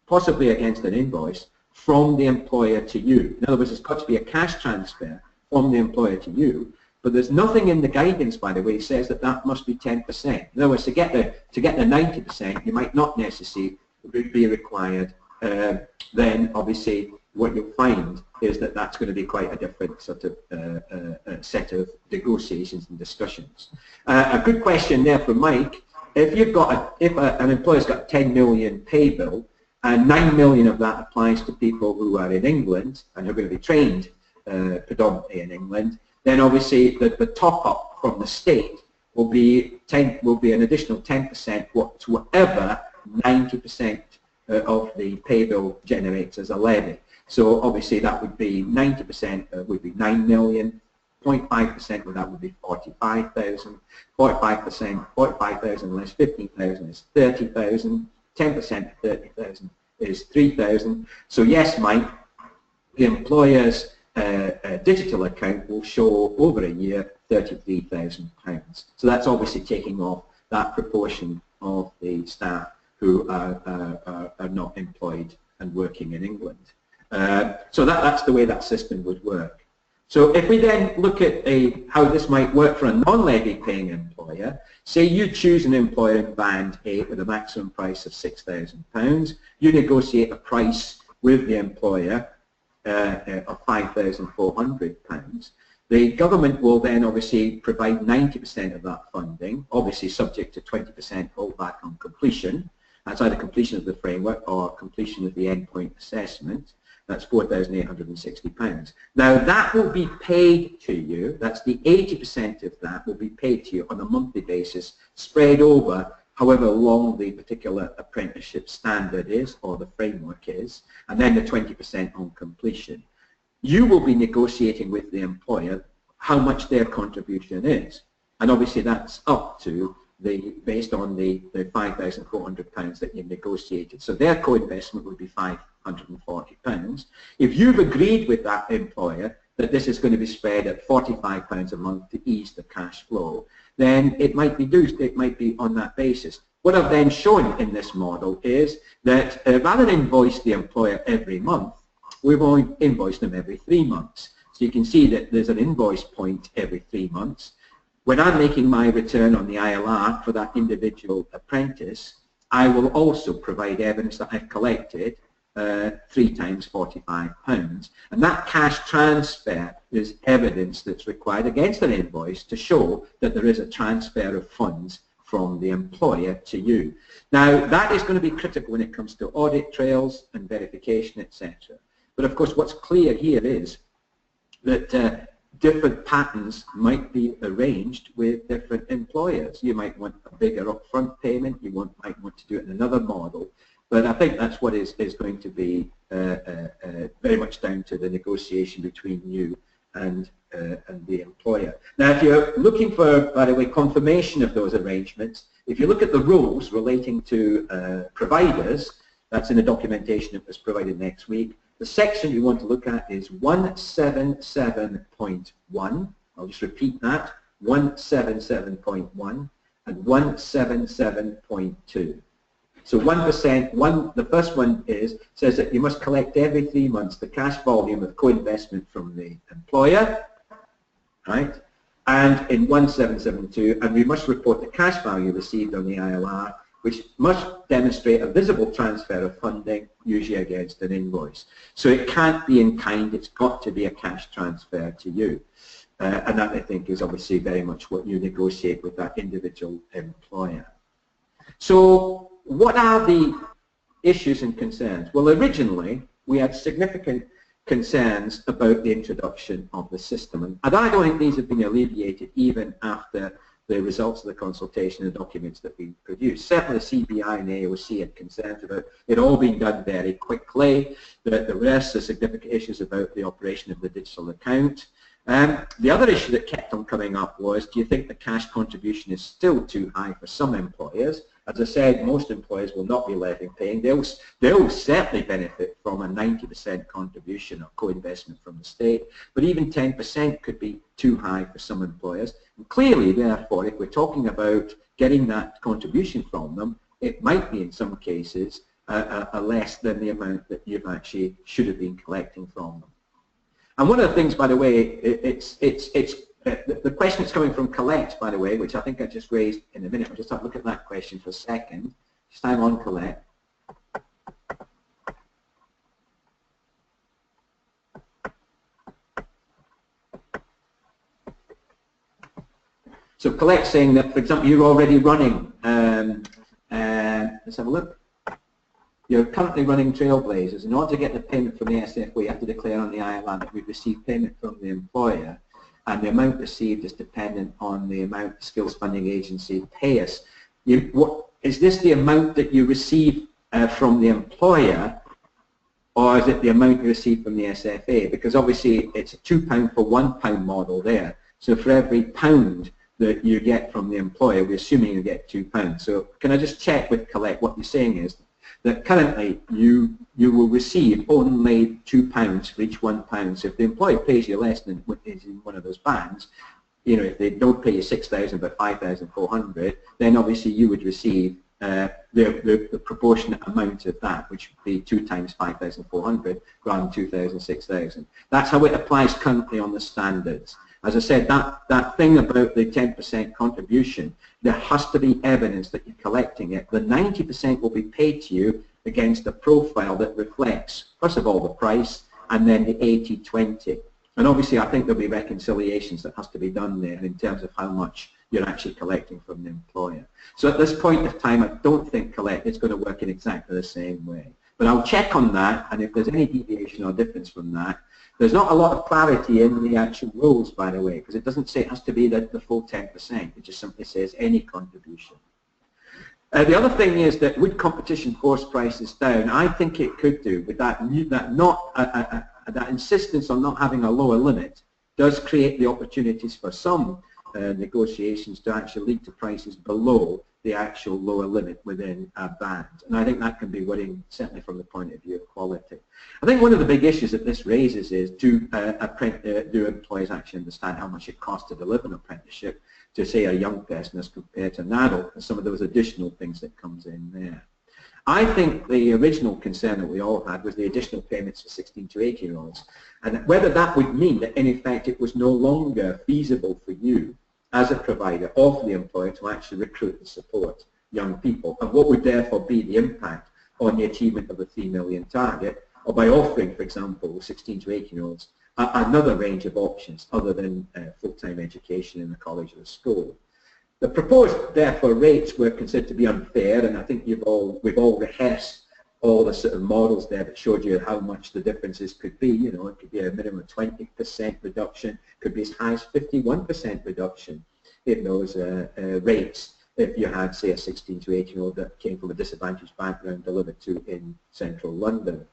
possibly against an invoice, from the employer to you. In other words, it's got to be a cash transfer from the employer to you, but there's nothing in the guidance, by the way, says that that must be 10%. In other words, to get the 90%, you might not necessarily be required. Then obviously what you'll find is that that's going to be quite a different sort of set of negotiations and discussions. A good question there for Mike. If you've got an employer's got 10 million pay bill, and 9 million of that applies to people who are in England and who are going to be trained predominantly in England, then obviously the top up from the state will be an additional 10% to whatever 90% of the pay bill generates as a levy. So obviously that would be 90% would be 9 million. 0.5% of that would be 45,000. 45,000 less 15,000 is 30,000. 10% of 30,000 is 3,000. So yes, Mike, the employer's digital account will show over a year £33,000. So that's obviously taking off that proportion of the staff who are not employed and working in England. So that's the way that system would work. So if we then look at how this might work for a non-levy paying employer, say you choose an employer in band 8 with a maximum price of £6,000, you negotiate a price with the employer of £5,400. The government will then obviously provide 90% of that funding, obviously subject to 20% holdback on completion. That's either completion of the framework or completion of the endpoint assessment. That's £4,860. Now that will be paid to you, that's the 80% of that will be paid to you on a monthly basis, spread over however long the particular apprenticeship standard is or the framework is, and then the 20% on completion. You will be negotiating with the employer how much their contribution is, and obviously that's up to based on the £5,400 that you negotiated. So their co-investment would be £540. If you've agreed with that employer that this is going to be spread at £45 a month to ease the cash flow, then it might be on that basis. What I've then shown in this model is that rather than invoice the employer every month, we've only invoiced them every 3 months. So you can see that there's an invoice point every 3 months. When I'm making my return on the ILR for that individual apprentice, I will also provide evidence that I've collected 3 times £45. And that cash transfer is evidence that's required against an invoice to show that there is a transfer of funds from the employer to you. Now, that is going to be critical when it comes to audit trails and verification, etc. But of course, what's clear here is that different patterns might be arranged with different employers. You might want a bigger upfront payment, you might want to do it in another model, but I think that's what is going to be very much down to the negotiation between you and the employer. Now, if you're looking for, by the way, confirmation of those arrangements, if you look at the rules relating to providers, that's in the documentation that was provided next week. The section you want to look at is 177.1. I'll just repeat that, 177.1 and 177.2. So 1%, the first one says that you must collect every 3 months the cash volume of co-investment from the employer, right? And in 1772, and we must report the cash value received on the ILR, which must demonstrate a visible transfer of funding, usually against an invoice. So it can't be in kind, it's got to be a cash transfer to you. And that, I think, is obviously very much what you negotiate with that individual employer. So what are the issues and concerns? Well, originally, we had significant concerns about the introduction of the system. And I don't think these have been alleviated even after the results of the consultation and documents that we produced. Certainly the CBI and AOC had concerns about it all being done very quickly. There were significant issues about the operation of the digital account. The other issue that kept on coming up was, do you think the cash contribution is still too high for some employers? As I said, most employers will not be levy paying. They'll certainly benefit from a 90% contribution or co-investment from the state, but even 10% could be too high for some employers. And clearly, therefore, if we're talking about getting that contribution from them, it might be in some cases a less than the amount that you've actually should have been collecting from them. And one of the things, by the way, it's the question that's coming from Colette, by the way, which I think I just raised in a minute. I'll just have a look at that question for a second. Just hang on, Colette. So Colette's saying that, for example, you're already running, let's have a look. You're currently running Trailblazers. In order to get the payment from the SFO, you have to declare on the ILR that we've received payment from the employer, and the amount received is dependent on the amount the skills funding agency pay us. Is this the amount that you receive from the employer, or is it the amount you receive from the SFA? Because obviously it's a £2 for £1 model there. So for every pound that you get from the employer, we're assuming you get £2. So can I just check with Colette, what you're saying is that currently you will receive only £2 for each £1. So if the employer pays you less than what is in one of those bands, you know, if they don't pay you 6,000 but 5,400, then obviously you would receive the proportionate amount of that, which would be 2 times 5,400 rather than 2,000, 6,000. That's how it applies currently on the standards. As I said, that thing about the 10% contribution, there has to be evidence that you're collecting it. The 90% will be paid to you against a profile that reflects, first of all, the price, and then the 80-20. And obviously, I think there'll be reconciliations that has to be done there in terms of how much you're actually collecting from the employer. So at this point of time, I don't think Colette is going to work in exactly the same way. But I'll check on that, and if there's any deviation or difference from that, there's not a lot of clarity in the actual rules, by the way, because it doesn't say it has to be the full 10%. It just simply says any contribution. The other thing is that would competition force prices down? I think it could do, with that insistence on not having a lower limit does create the opportunities for some negotiations to actually lead to prices below the actual lower limit within a band. And I think that can be worrying, certainly from the point of view of quality. I think one of the big issues that this raises is do employers actually understand how much it costs to deliver an apprenticeship to, say, a young person as compared to an adult, and some of those additional things that comes in there. I think the original concern that we all had was the additional payments for 16 to 18-year-olds, and whether that would mean that in effect it was no longer feasible for you as a provider or for the employer to actually recruit and support young people, and what would therefore be the impact on the achievement of the 3 million target, or by offering, for example, 16 to 18-year-olds another range of options other than full-time education in the college or the school. The proposed, therefore, rates were considered to be unfair, and I think we've all rehearsed all the sort of models there that showed you how much the differences could be. You know, it could be a minimum of 20% reduction, could be as high as 51% reduction in those rates if you had, say, a 16 to 18-year-old that came from a disadvantaged background delivered to in central London.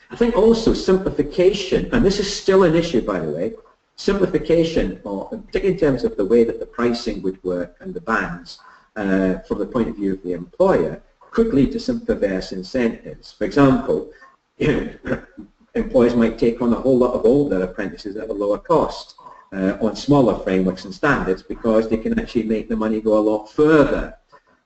I think also simplification, and this is still an issue, by the way, simplification, particularly in terms of the way that the pricing would work and the bands from the point of view of the employer, could lead to some perverse incentives. For example, employers might take on a whole lot of older apprentices at a lower cost on smaller frameworks and standards because they can actually make the money go a lot further.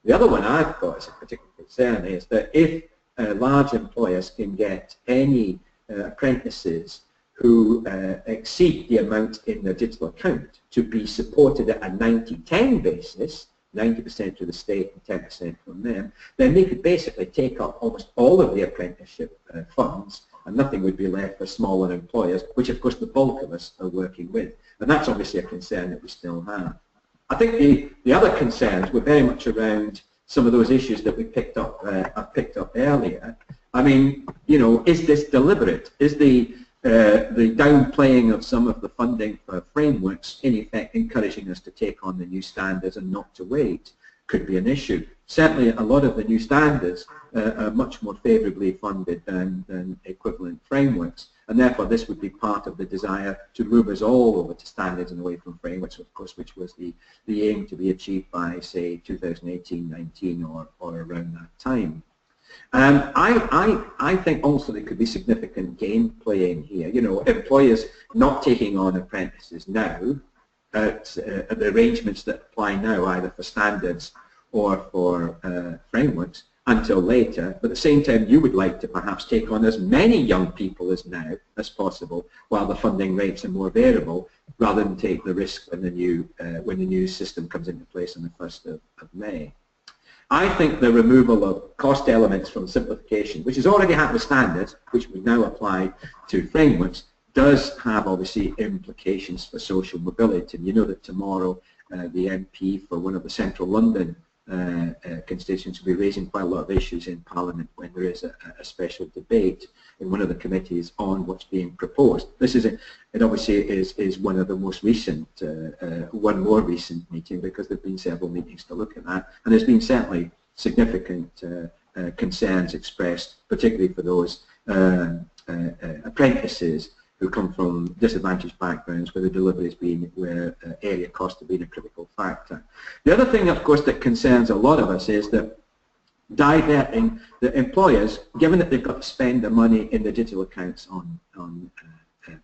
The other one I've got as a particular concern is that if large employers can get any apprentices who exceed the amount in their digital account to be supported at a 90-10 basis, 90% to the state and 10% from them, then they could basically take up almost all of the apprenticeship funds, and nothing would be left for smaller employers, which of course the bulk of us are working with. And that's obviously a concern that we still have. I think the other concerns were very much around some of those issues that we picked up earlier. I mean, you know, is this deliberate? Is the downplaying of some of the funding for frameworks in effect encouraging us to take on the new standards and not to wait? Could be an issue. Certainly a lot of the new standards are much more favourably funded than equivalent frameworks, and therefore this would be part of the desire to move us all over to standards and away from frameworks, of course, which was the aim to be achieved by, say, 2018-19 or around that time. I think also there could be significant game playing here. You know, employers not taking on apprentices now at the arrangements that apply now, either for standards or for frameworks, until later, but at the same time you would like to perhaps take on as many young people as now as possible while the funding rates are more variable, rather than take the risk when the new system comes into place on the 1st of May. I think the removal of cost elements from simplification, which has already happened with standards, which we now apply to frameworks, does have obviously implications for social mobility. And you know that tomorrow the MP for one of the central London constituents will be raising quite a lot of issues in Parliament when there is a special debate in one of the committees on what's being proposed. This is it obviously is one of the most recent, one more recent meeting, because there have been several meetings to look at that, and there's been certainly significant concerns expressed, particularly for those apprentices who come from disadvantaged backgrounds where the delivery has been, where area cost have been a critical factor. The other thing, of course, that concerns a lot of us is that diverting the employers, given that they've got to spend the money in the digital accounts on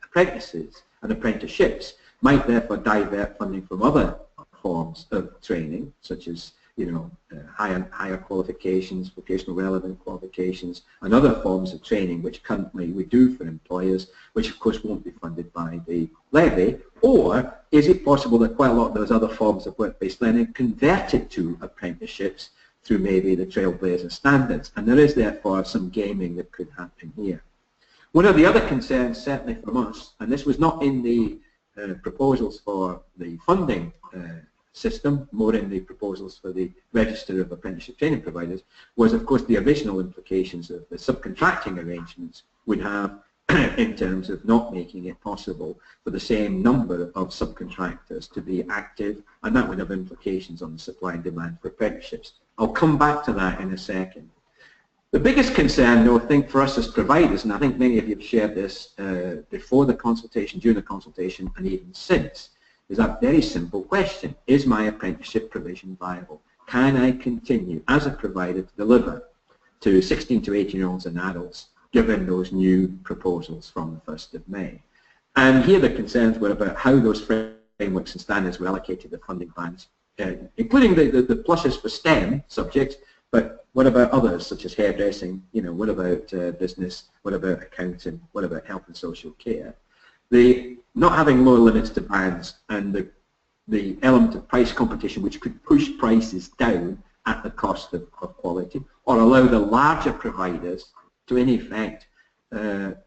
apprentices and apprenticeships, might therefore divert funding from other forms of training, such as higher qualifications, vocational relevant qualifications, and other forms of training which currently we do for employers, which of course won't be funded by the levy. Or is it possible that quite a lot of those other forms of work-based learning converted to apprenticeships through maybe the Trailblazer standards? And there is therefore some gaming that could happen here. One of the other concerns, certainly from us, and this was not in the proposals for the funding system, more in the proposals for the Register of Apprenticeship Training Providers, was of course the original implications of the subcontracting arrangements would have in terms of not making it possible for the same number of subcontractors to be active, and that would have implications on the supply and demand for apprenticeships. I'll come back to that in a second. The biggest concern, though, I think for us as providers, and I think many of you have shared this before the consultation, during the consultation, and even since, is that very simple question: is my apprenticeship provision viable? Can I continue as a provider to deliver to 16 to 18-year-olds and adults given those new proposals from the 1st of May? And here the concerns were about how those frameworks and standards were allocated the funding bands, including the pluses for STEM subjects, but what about others such as hairdressing, what about business, what about accounting, what about health and social care? The not having lower limits to bands and the element of price competition which could push prices down at the cost of quality, or allow the larger providers to in effect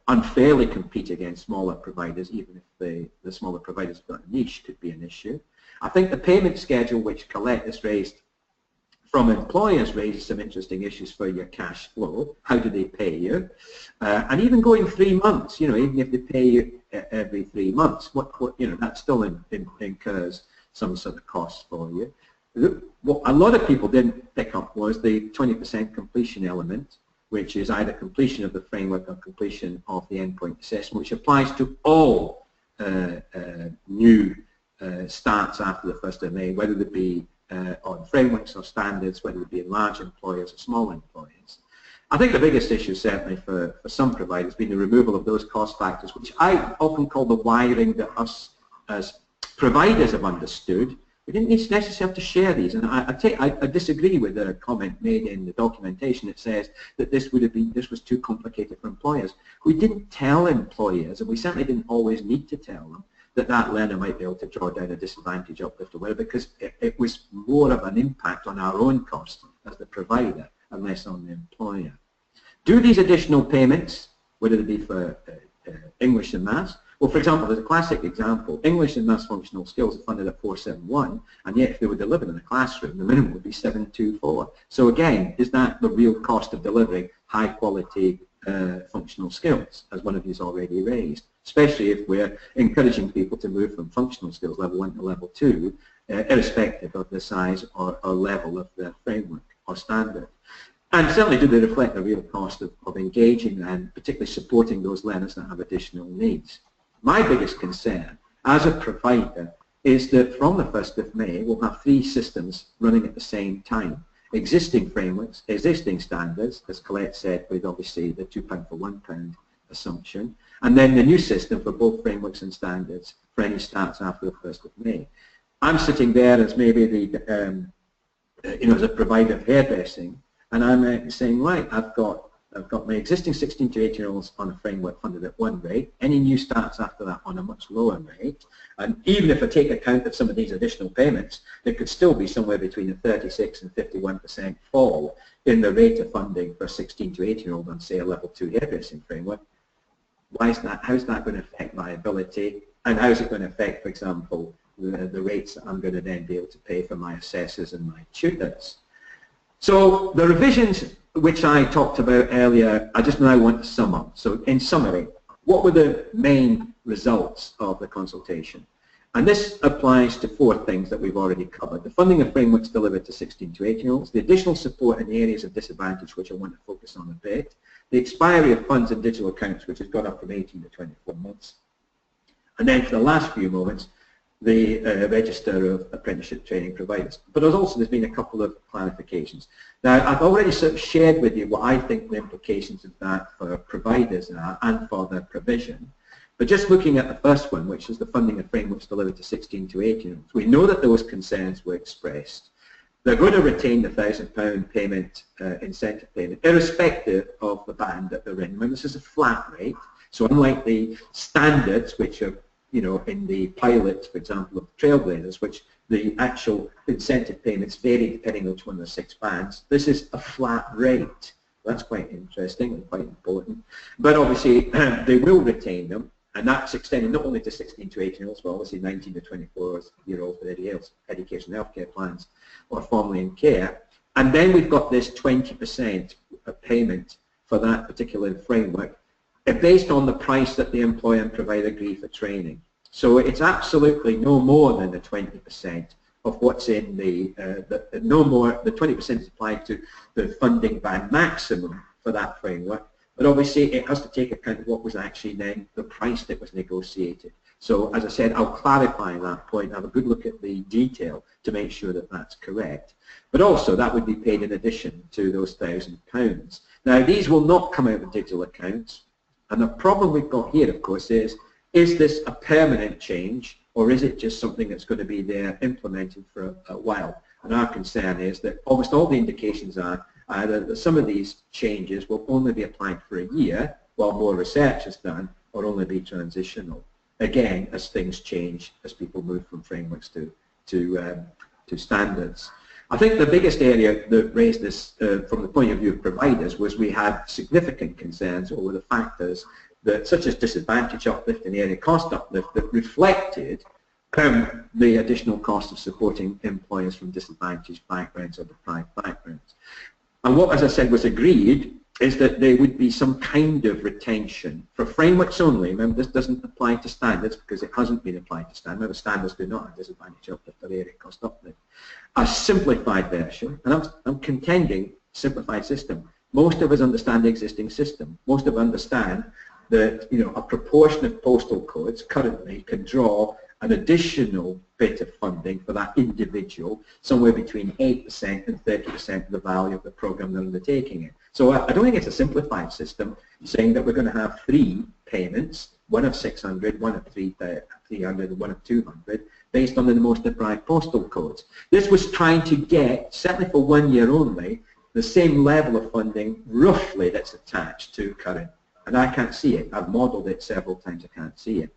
unfairly compete against smaller providers, even if the smaller providers have got a niche, could be an issue. I think the payment schedule which Colette has raised from employers raises some interesting issues for your cash flow. How do they pay you? And even going 3 months, even if they pay you every 3 months, that still incurs some sort of cost for you. What a lot of people didn't pick up was the 20% completion element, which is either completion of the framework or completion of the endpoint assessment, which applies to all new starts after the 1st of May, whether they be on frameworks or standards, whether it be in large employers or small employers. I think the biggest issue certainly for some providers has been the removal of those cost factors, which I often call the wiring that us as providers have understood. We didn't necessarily have to share these, and I disagree with the comment made in the documentation that says that this was too complicated for employers. We didn't tell employers, and we certainly didn't always need to tell them, that learner might be able to draw down a disadvantage uplift or whatever, because it was more of an impact on our own cost as the provider and less on the employer. Do these additional payments, whether they be for English and Maths? Well, for example, there's a classic example. English and Maths functional skills are funded at 471, and yet if they were delivered in a classroom, the minimum would be 724. So again, is that the real cost of delivering high quality functional skills, as one of you has already raised, especially if we're encouraging people to move from functional skills level 1 to level 2, irrespective of the size or level of their framework or standard. And certainly do they reflect the real cost of engaging and particularly supporting those learners that have additional needs. My biggest concern as a provider is that from the 1st of May we'll have 3 systems running at the same time. Existing frameworks, existing standards, as Colette said, with obviously the £2 for £1 assumption, and then the new system for both frameworks and standards for any starts after the 1st of May. I'm sitting there as maybe the, as a provider of hairdressing, and I'm saying, right, I've got my existing 16 to 18-year-olds on a framework funded at one rate, any new starts after that on a much lower rate, and even if I take account of some of these additional payments, there could still be somewhere between a 36 and 51% fall in the rate of funding for a 16 to 18-year-old on, say, a level 2 hairdressing framework. Why is that? How is that going to affect viability? And how is it going to affect, for example, the rates that I'm going to then be able to pay for my assessors and my tutors? So the revisions which I talked about earlier, I just now want to sum up. So in summary, what were the main results of the consultation? And this applies to 4 things that we've already covered. The funding of frameworks delivered to 16 to 18-year-olds, the additional support in the areas of disadvantage, which I want to focus on a bit, the expiry of funds in digital accounts, which has gone up from 18 to 24 months, and then for the last few moments, the register of apprenticeship training providers. But there's been a couple of clarifications. Now, I've already sort of shared with you what I think the implications of that for providers are and for their provision. But just looking at the first one, which is the funding of frameworks delivered to 16 to 18, we know that those concerns were expressed. They're going to retain the £1,000 payment, incentive payment, irrespective of the band that they're in. Remember, this is a flat rate, so unlike the standards, which are in the pilot, for example, of Trailblazers, which the actual incentive payments vary depending on which one of the 6 bands, this is a flat rate. That's quite interesting and quite important. But obviously, they will retain them, and that's extended not only to 16 to 18-year-olds, but obviously 19 to 24-year-olds with education and healthcare plans or formerly in care. And then we've got this 20% payment for that particular framework, based on the price that the employer and provider agree for training. So it's absolutely no more than the 20% of what's in the 20% is applied to the funding band maximum for that framework, but obviously it has to take account of what was actually then the price that was negotiated. So as I said, I'll clarify that point, have a good look at the detail to make sure that that's correct. But also that would be paid in addition to those £1,000. Now these will not come out of digital accounts. And the problem we've got here, of course, is this a permanent change, or is it just something that's going to be there implemented for a while? And our concern is that almost all the indications are either that some of these changes will only be applied for a year while more research is done, or only be transitional. Again, as things change, as people move from frameworks to standards. I think the biggest area that raised this from the point of view of providers was we had significant concerns over the factors that, such as disadvantage uplift and area cost uplift, that reflected the additional cost of supporting employers from disadvantaged backgrounds or deprived backgrounds. And what, as I said, was agreed is that there would be some kind of retention for frameworks only. Remember, this doesn't apply to standards because it hasn't been applied to standards. Remember, standards do not have disadvantage uplift or area cost uplift. A simplified version, and I'm contending simplified system. Most of us understand the existing system. Most of us understand that a proportion of postal codes currently can draw an additional bit of funding for that individual, somewhere between 8% and 30% of the value of the program they're undertaking it. So I don't think it's a simplified system saying that we're going to have 3 payments, one of 600, one of 300, and one of 200, based on the most deprived postal codes. This was trying to get, certainly for 1 year only, the same level of funding roughly that's attached to current. And I can't see it. I've modelled it several times, I can't see it.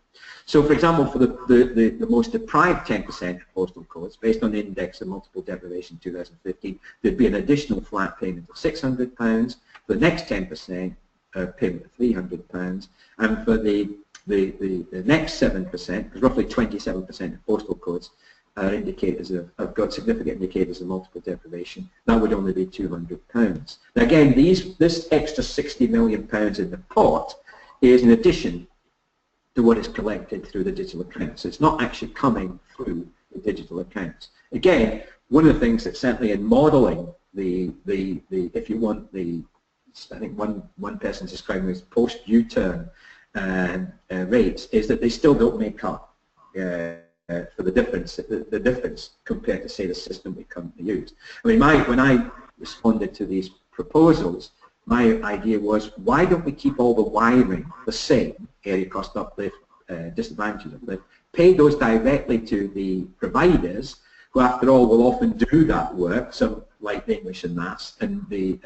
So, for example, for the most deprived 10% of postal codes, based on the index of multiple deprivation 2015, there'd be an additional flat payment of £600. For the next 10%, payment of £300, and for the next 7%, because roughly 27% of postal codes are indicators have got significant indicators of multiple deprivation, that would only be £200. Now again, this extra £60 million in the pot is in addition to what is collected through the digital accounts. It's not actually coming through the digital accounts. Again, one of the things that certainly in modelling if you want I think one person describing as post U-turn rates is that they still don't make up for the difference compared to, say, the system we currently use. I mean, when I responded to these proposals, my idea was, why don't we keep all the wiring the same, area cost uplift, disadvantage uplift, pay those directly to the providers, who after all will often do that work. So like the English and Maths and the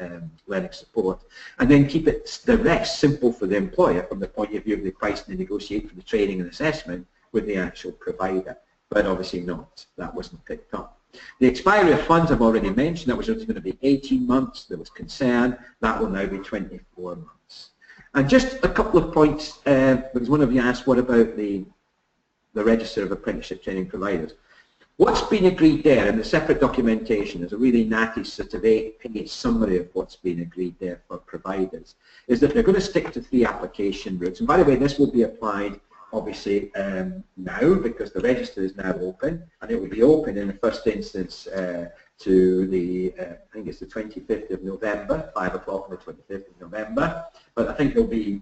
learning support, and then keep it direct, simple for the employer from the point of view of the pricing and negotiate for the training and assessment with the actual provider. But obviously not. That wasn't picked up. The expiry of funds I've already mentioned. That was going to be 18 months. There was concern. That will now be 24 months. And just a couple of points, because one of you asked, what about the Register of Apprenticeship Training Providers? What's been agreed there in the separate documentation is a really natty sort of 8-page summary of what's been agreed there for providers, is that they're going to stick to 3 application routes. And by the way, this will be applied obviously now, because the register is now open, and it will be open in the first instance to the, I think it's the 25th of November, 5 o'clock on the 25th of November, but I think there'll be,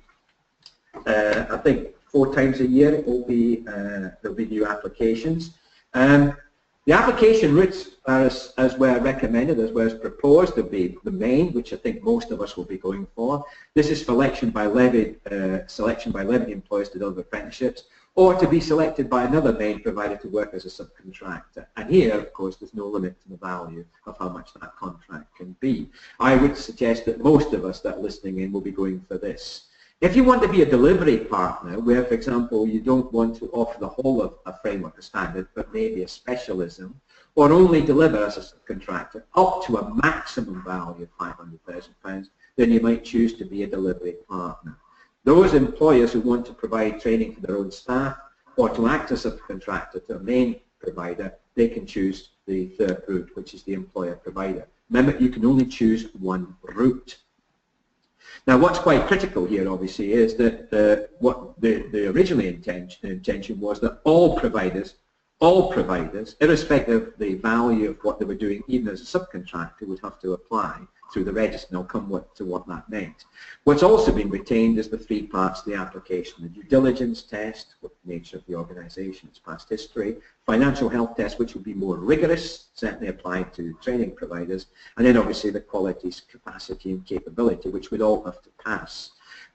I think 4 times a year it will be, there'll be new applications. The application routes are as were recommended, as were proposed, to be the main, which I think most of us will be going for. This is selection by levied employers to deliver apprenticeships, or to be selected by another main provider to work as a subcontractor. And here, of course, there's no limit to the value of how much that contract can be. I would suggest that most of us that are listening in will be going for this. If you want to be a delivery partner, where, for example, you don't want to offer the whole of a framework or standard, but maybe a specialism, or only deliver as a subcontractor up to a maximum value of £500,000, then you might choose to be a delivery partner. Those employers who want to provide training for their own staff, or to act as a subcontractor to a main provider, they can choose the third route, which is the employer provider. Remember, you can only choose one route. Now, what's quite critical here, obviously, is that what the original intention was that all providers, irrespective of the value of what they were doing, even as a subcontractor, would have to apply through the register, and I'll come to what that meant. What's also been retained is the 3 parts of the application: the due diligence test, what the nature of the organisation, its past history; financial health test, which will be more rigorous, certainly applied to training providers; and then obviously the qualities, capacity and capability, which would all have to pass.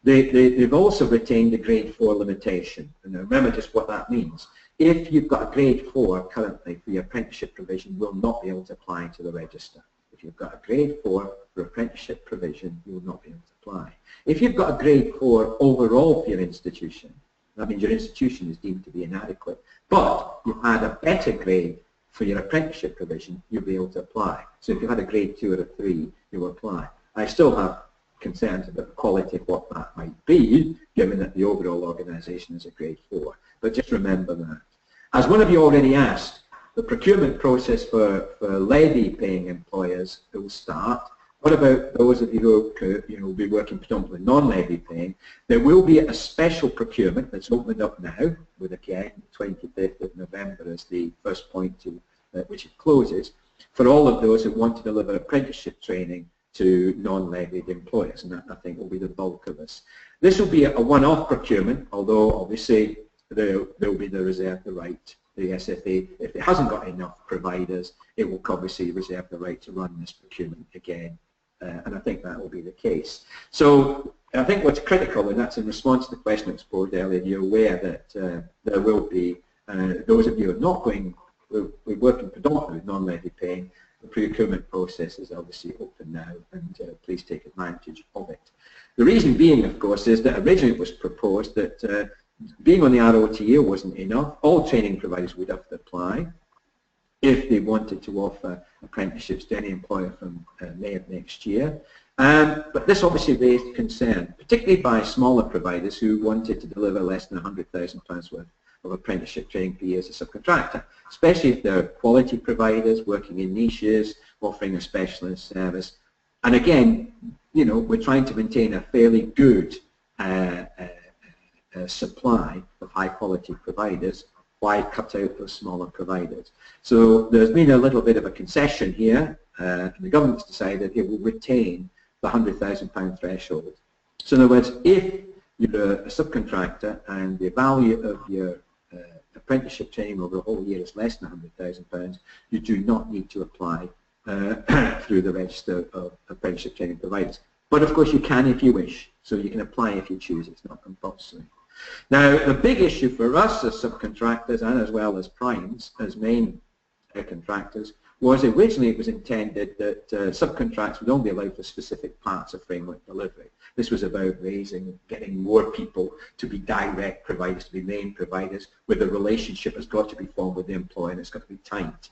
They've also retained the grade 4 limitation, and remember just what that means. If you've got a grade 4 currently for your apprenticeship provision, will not be able to apply to the register. If you've got a grade 4 for apprenticeship provision, you will not be able to apply. If you've got a grade 4 overall for your institution, that means your institution is deemed to be inadequate, but you've had a better grade for your apprenticeship provision, you'll be able to apply. So if you had a grade 2 or a 3, you will apply. I still have concerns about the quality of what that might be, given that the overall organisation is a grade 4. But just remember that. As one of you already asked, the procurement process for levy-paying employers will start. What about those of you who will be working predominantly non-levy paying? There will be a special procurement that's opened up now, with again 25th of November as the first point to which it closes, for all of those who want to deliver apprenticeship training to non-levied employers, and that I think will be the bulk of this. This will be a one-off procurement, although obviously there will be the reserve the right. The SFA, if it hasn't got enough providers, it will obviously reserve the right to run this procurement again, and I think that will be the case. So I think what's critical, and that's in response to the question that was posed earlier, you're aware that there will be, those of you who are not going, we're working predominantly with non-levy paying, the procurement process is obviously open now, and please take advantage of it. The reason being, of course, is that originally it was proposed that being on the ROTA wasn't enough. All training providers would have to apply if they wanted to offer apprenticeships to any employer from May of next year. But this obviously raised concern, particularly by smaller providers who wanted to deliver less than £100,000 worth of apprenticeship training per year as a subcontractor, especially if they're quality providers working in niches, offering a specialist service. And again, you know, we're trying to maintain a fairly good supply of high-quality providers. Why cut out those smaller providers? So there's been a little bit of a concession here, and the government's decided it will retain the £100,000 threshold. So in other words, if you're a subcontractor and the value of your apprenticeship training over a whole year is less than £100,000, you do not need to apply through the register of apprenticeship training providers. But of course you can if you wish, so you can apply if you choose, it's not compulsory. Now, the big issue for us as subcontractors and as well as primes, as main contractors, was originally it was intended that subcontracts would only be allowed for specific parts of framework delivery. This was about getting more people to be direct providers, to be main providers, where the relationship has got to be formed with the employer and it's got to be tight.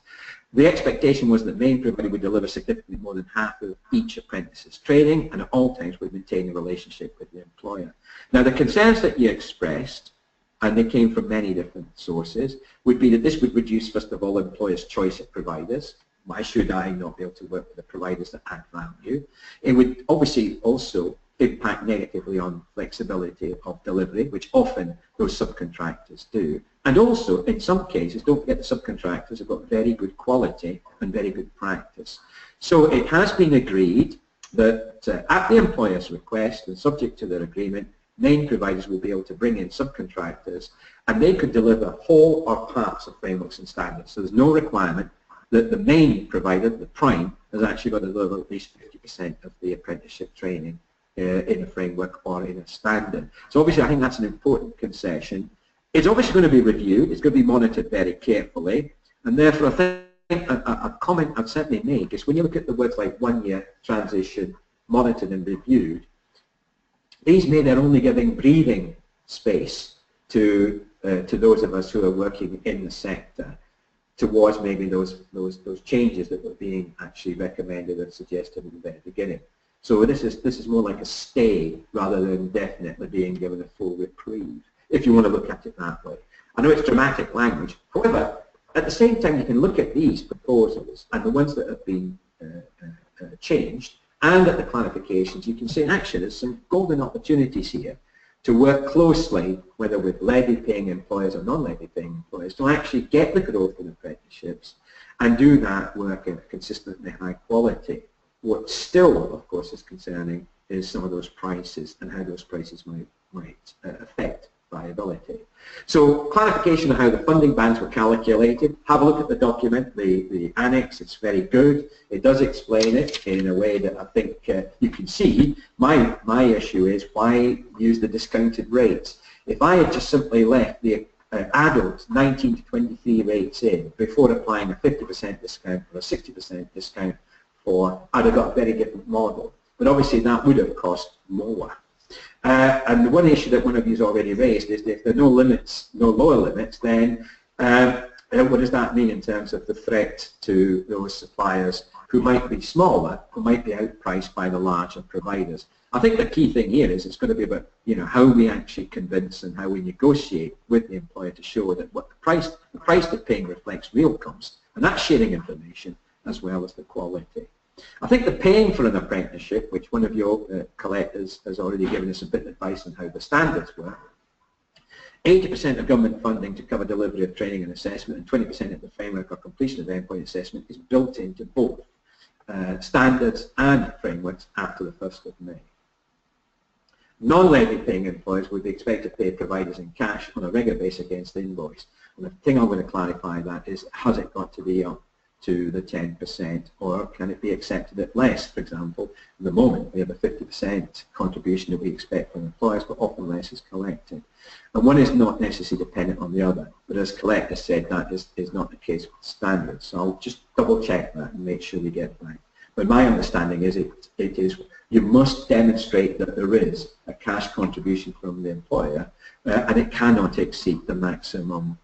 The expectation was that main provider would deliver significantly more than half of each apprentice's training and at all times would maintain a relationship with the employer. Now the concerns that you expressed, and they came from many different sources, would be that this would reduce, first of all, employers' choice of providers. Why should I not be able to work with the providers that add value? It would obviously also impact negatively on flexibility of delivery, which often those subcontractors do. And also, in some cases, don't forget the subcontractors have got very good quality and very good practice. So it has been agreed that at the employer's request and subject to their agreement, main providers will be able to bring in subcontractors and they could deliver whole or parts of frameworks and standards. So there's no requirement that the main provider, the prime, has actually got to deliver at least 50% of the apprenticeship training in a framework or in a standard. So obviously I think that's an important concession. It's obviously going to be reviewed, it's going to be monitored very carefully, and therefore I think a comment I'd certainly make is when you look at the words like 1 year, transition, monitored and reviewed, these may they're only giving breathing space to those of us who are working in the sector towards maybe those changes that were being actually recommended and suggested at the very beginning. So this is more like a stay rather than definitely being given a full reprieve, if you want to look at it that way. I know it's dramatic language, however, at the same time you can look at these proposals and the ones that have been changed and at the clarifications, you can say actually there's some golden opportunities here to work closely, whether with levy-paying employers or non-levy-paying employers, to actually get the growth in apprenticeships and do that work at a consistently high quality. What still, of course, is concerning is some of those prices and how those prices might affect viability. So clarification of how the funding bands were calculated. Have a look at the document, the annex. It's very good. It does explain it in a way that I think you can see. My issue is why use the discounted rates? If I had just simply left the adult 19 to 23 rates in before applying a 50% discount or a 60% discount I'd have got a very different model. But obviously that would have cost more. And the one issue that one of you has already raised is that if there are no limits, no lower limits, then what does that mean in terms of the threat to those suppliers who might be smaller, who might be outpriced by the larger providers? I think the key thing here is it's going to be about how we actually convince and how we negotiate with the employer to show that what the price they're paying reflects real cost, and that's sharing information as well as the quality. I think the paying for an apprenticeship, which one of your collectors has already given us a bit of advice on how the standards work, 80% of government funding to cover delivery of training and assessment and 20% of the framework or completion of endpoint assessment is built into both standards and frameworks after the 1st of May. Non-levy paying employers would be expected to pay providers in cash on a regular basis against the invoice. And the thing I'm going to clarify that is, has it got to be up to the 10%, or can it be accepted at less? For example, at the moment we have a 50% contribution that we expect from employers, but often less is collected. And one is not necessarily dependent on the other, but as Collector said, that is not the case with standards. So I'll just double check that and make sure we get it right. But my understanding is it is you must demonstrate that there is a cash contribution from the employer and it cannot exceed the maximum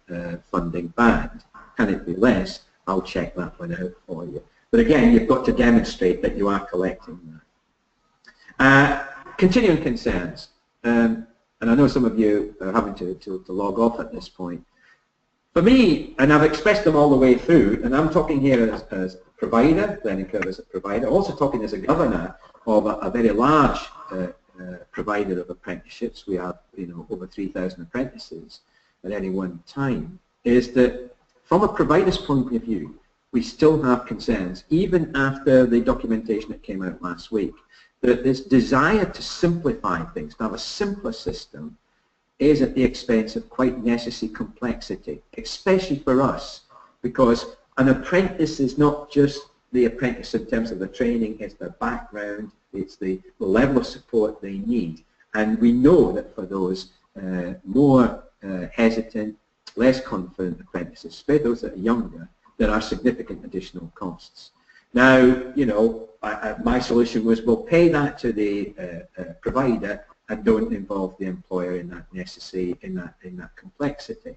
funding band. Can it be less? I'll check that one out for you. But again, you've got to demonstrate that you are collecting that. Continuing concerns. And I know some of you are having to log off at this point. For me, and I've expressed them all the way through, and I'm talking here as a provider, learning curve as a provider, also talking as a governor of a very large provider of apprenticeships. We have over 3,000 apprentices at any one time, is that from a provider's point of view, we still have concerns, even after the documentation that came out last week, that this desire to simplify things, to have a simpler system, is at the expense of quite necessary complexity, especially for us, because an apprentice is not just the apprentice in terms of the training, it's their background, it's the level of support they need. And we know that for those more hesitant, less confident apprentices, especially those that are younger, there are significant additional costs. Now, you know, my solution was, well, pay that to the provider and don't involve the employer in that in that complexity.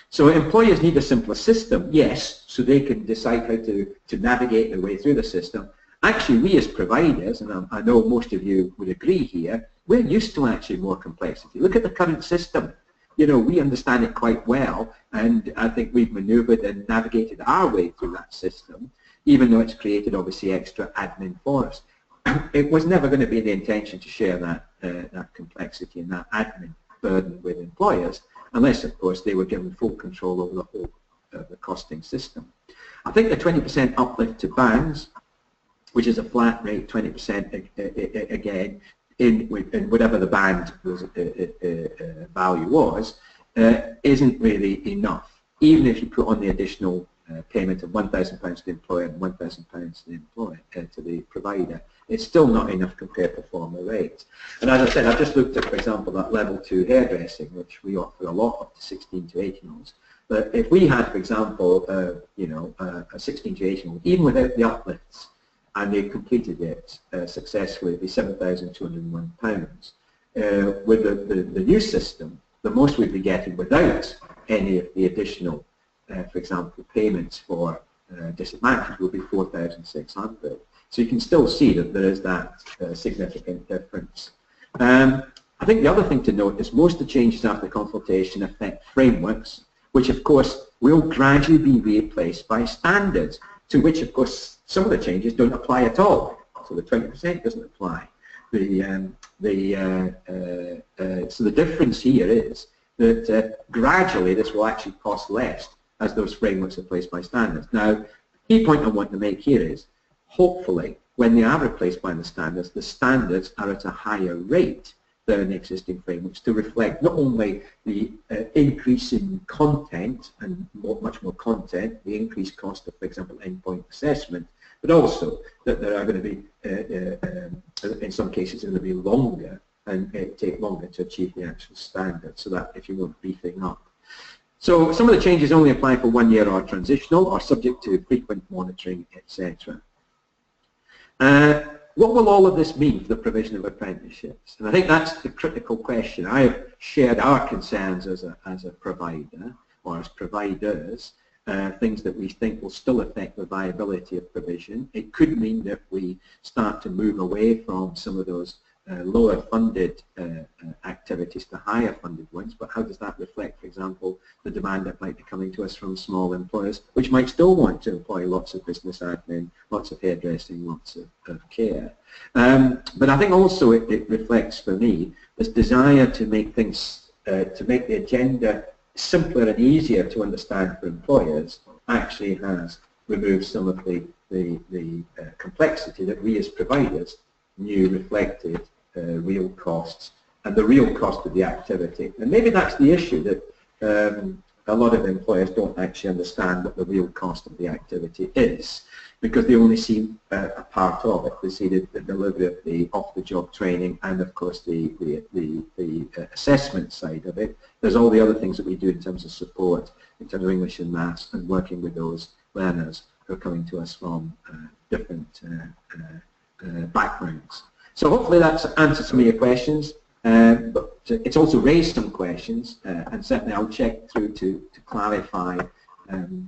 So employers need a simpler system, yes, so they can decide how to navigate their way through the system. Actually, we as providers, and I know most of you would agree here, we're used to actually more complexity. Look at the current system. You know, we understand it quite well, and I think we've maneuvered and navigated our way through that system, even though it's created obviously extra admin for us. It was never going to be the intention to share that complexity and that admin burden with employers, unless, of course, they were given full control over the whole the costing system. I think the 20% uplift to bands, which is a flat rate, 20% again, in whatever the band was, value was, isn't really enough. Even if you put on the additional payment of £1,000 to the employer and £1,000 to the provider, it's still not enough compared to former rates. And as I said, I've just looked at, for example, that level 2 hairdressing, which we offer a lot up to 16 to 18-year-olds. But if we had, for example, you know, a 16 to 18-year-old, even without the uplifts, and they completed it successfully, it'd be £7,201. With the new system, the most we'd be getting without any of the additional, for example, payments for disadvantage will be £4,600. So you can still see that there is that significant difference. I think the other thing to note is most of the changes after consultation affect frameworks, which of course will gradually be replaced by standards, to which of course some of the changes don't apply at all. So the 20% doesn't apply. So the difference here is that gradually this will actually cost less as those frameworks are replaced by standards. Now, the key point I want to make here is, hopefully, when they are replaced by the standards are at a higher rate than the existing frameworks to reflect not only the increase in content and much more content, the increased cost of, for example, endpoint assessment, but also that there are going to be, in some cases, going to be longer and take longer to achieve the actual standard, so that if you want beefing up. So some of the changes only apply for 1 year or transitional or subject to frequent monitoring, etc. What will all of this mean for the provision of apprenticeships? And I think that's the critical question. I have shared our concerns as a provider or as providers, things that we think will still affect the viability of provision. It could mean that we start to move away from some of those lower funded activities to higher funded ones, but how does that reflect, for example, the demand that might be coming to us from small employers, which might still want to employ lots of business admin, lots of hairdressing, lots of care. But I think also it reflects for me this desire to make things, to make the agenda simpler and easier to understand for employers, actually has removed some of the complexity that we as providers knew reflected real costs and the real cost of the activity. And maybe that's the issue, that a lot of employers don't actually understand what the real cost of the activity is, because they only see a part of it. They see the delivery of the off-the-job training and, of course, the assessment side of it. There's all the other things that we do in terms of support, in terms of English and maths, and working with those learners who are coming to us from different backgrounds. So hopefully that's answered some of your questions, but it's also raised some questions, and certainly I'll check through to clarify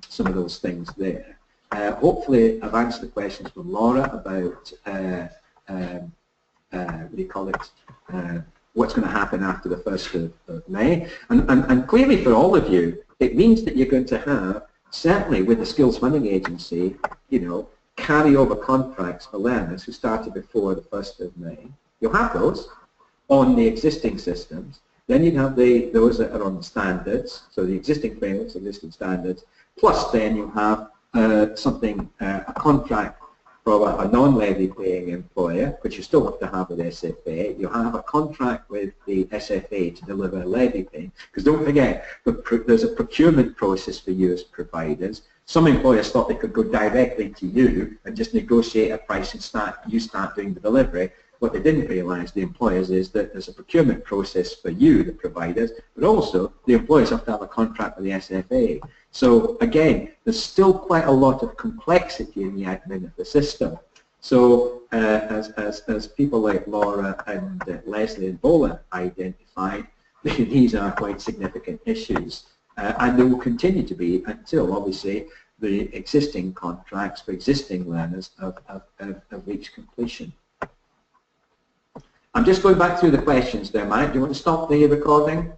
some of those things there. Hopefully I've answered the questions from Laura about what do you call it, what's going to happen after the 1st of May. And clearly for all of you, it means that you're going to have, certainly with the Skills Funding Agency, you know, carry-over contracts for learners who started before the 1st of May. You'll have those on the existing systems. Then you have those that are on the standards, so the existing frameworks, existing standards, plus then you have a contract for a non-levy paying employer, which you still have to have with SFA. You'll have a contract with the SFA to deliver levy paying, because don't forget, there's a procurement process for you as providers. Some employers thought they could go directly to you and just negotiate a price and you start doing the delivery. what they didn't realise, the employers, is that there's a procurement process for you, the providers, but also the employers have to have a contract with the SFA. So again, there's still quite a lot of complexity in the admin of the system. So as people like Laura and Leslie and Bola identified, these are quite significant issues, and they will continue to be until, obviously, the existing contracts for existing learners have reached completion. I'm just going back through the questions there, Mike. Do you want to stop the recording?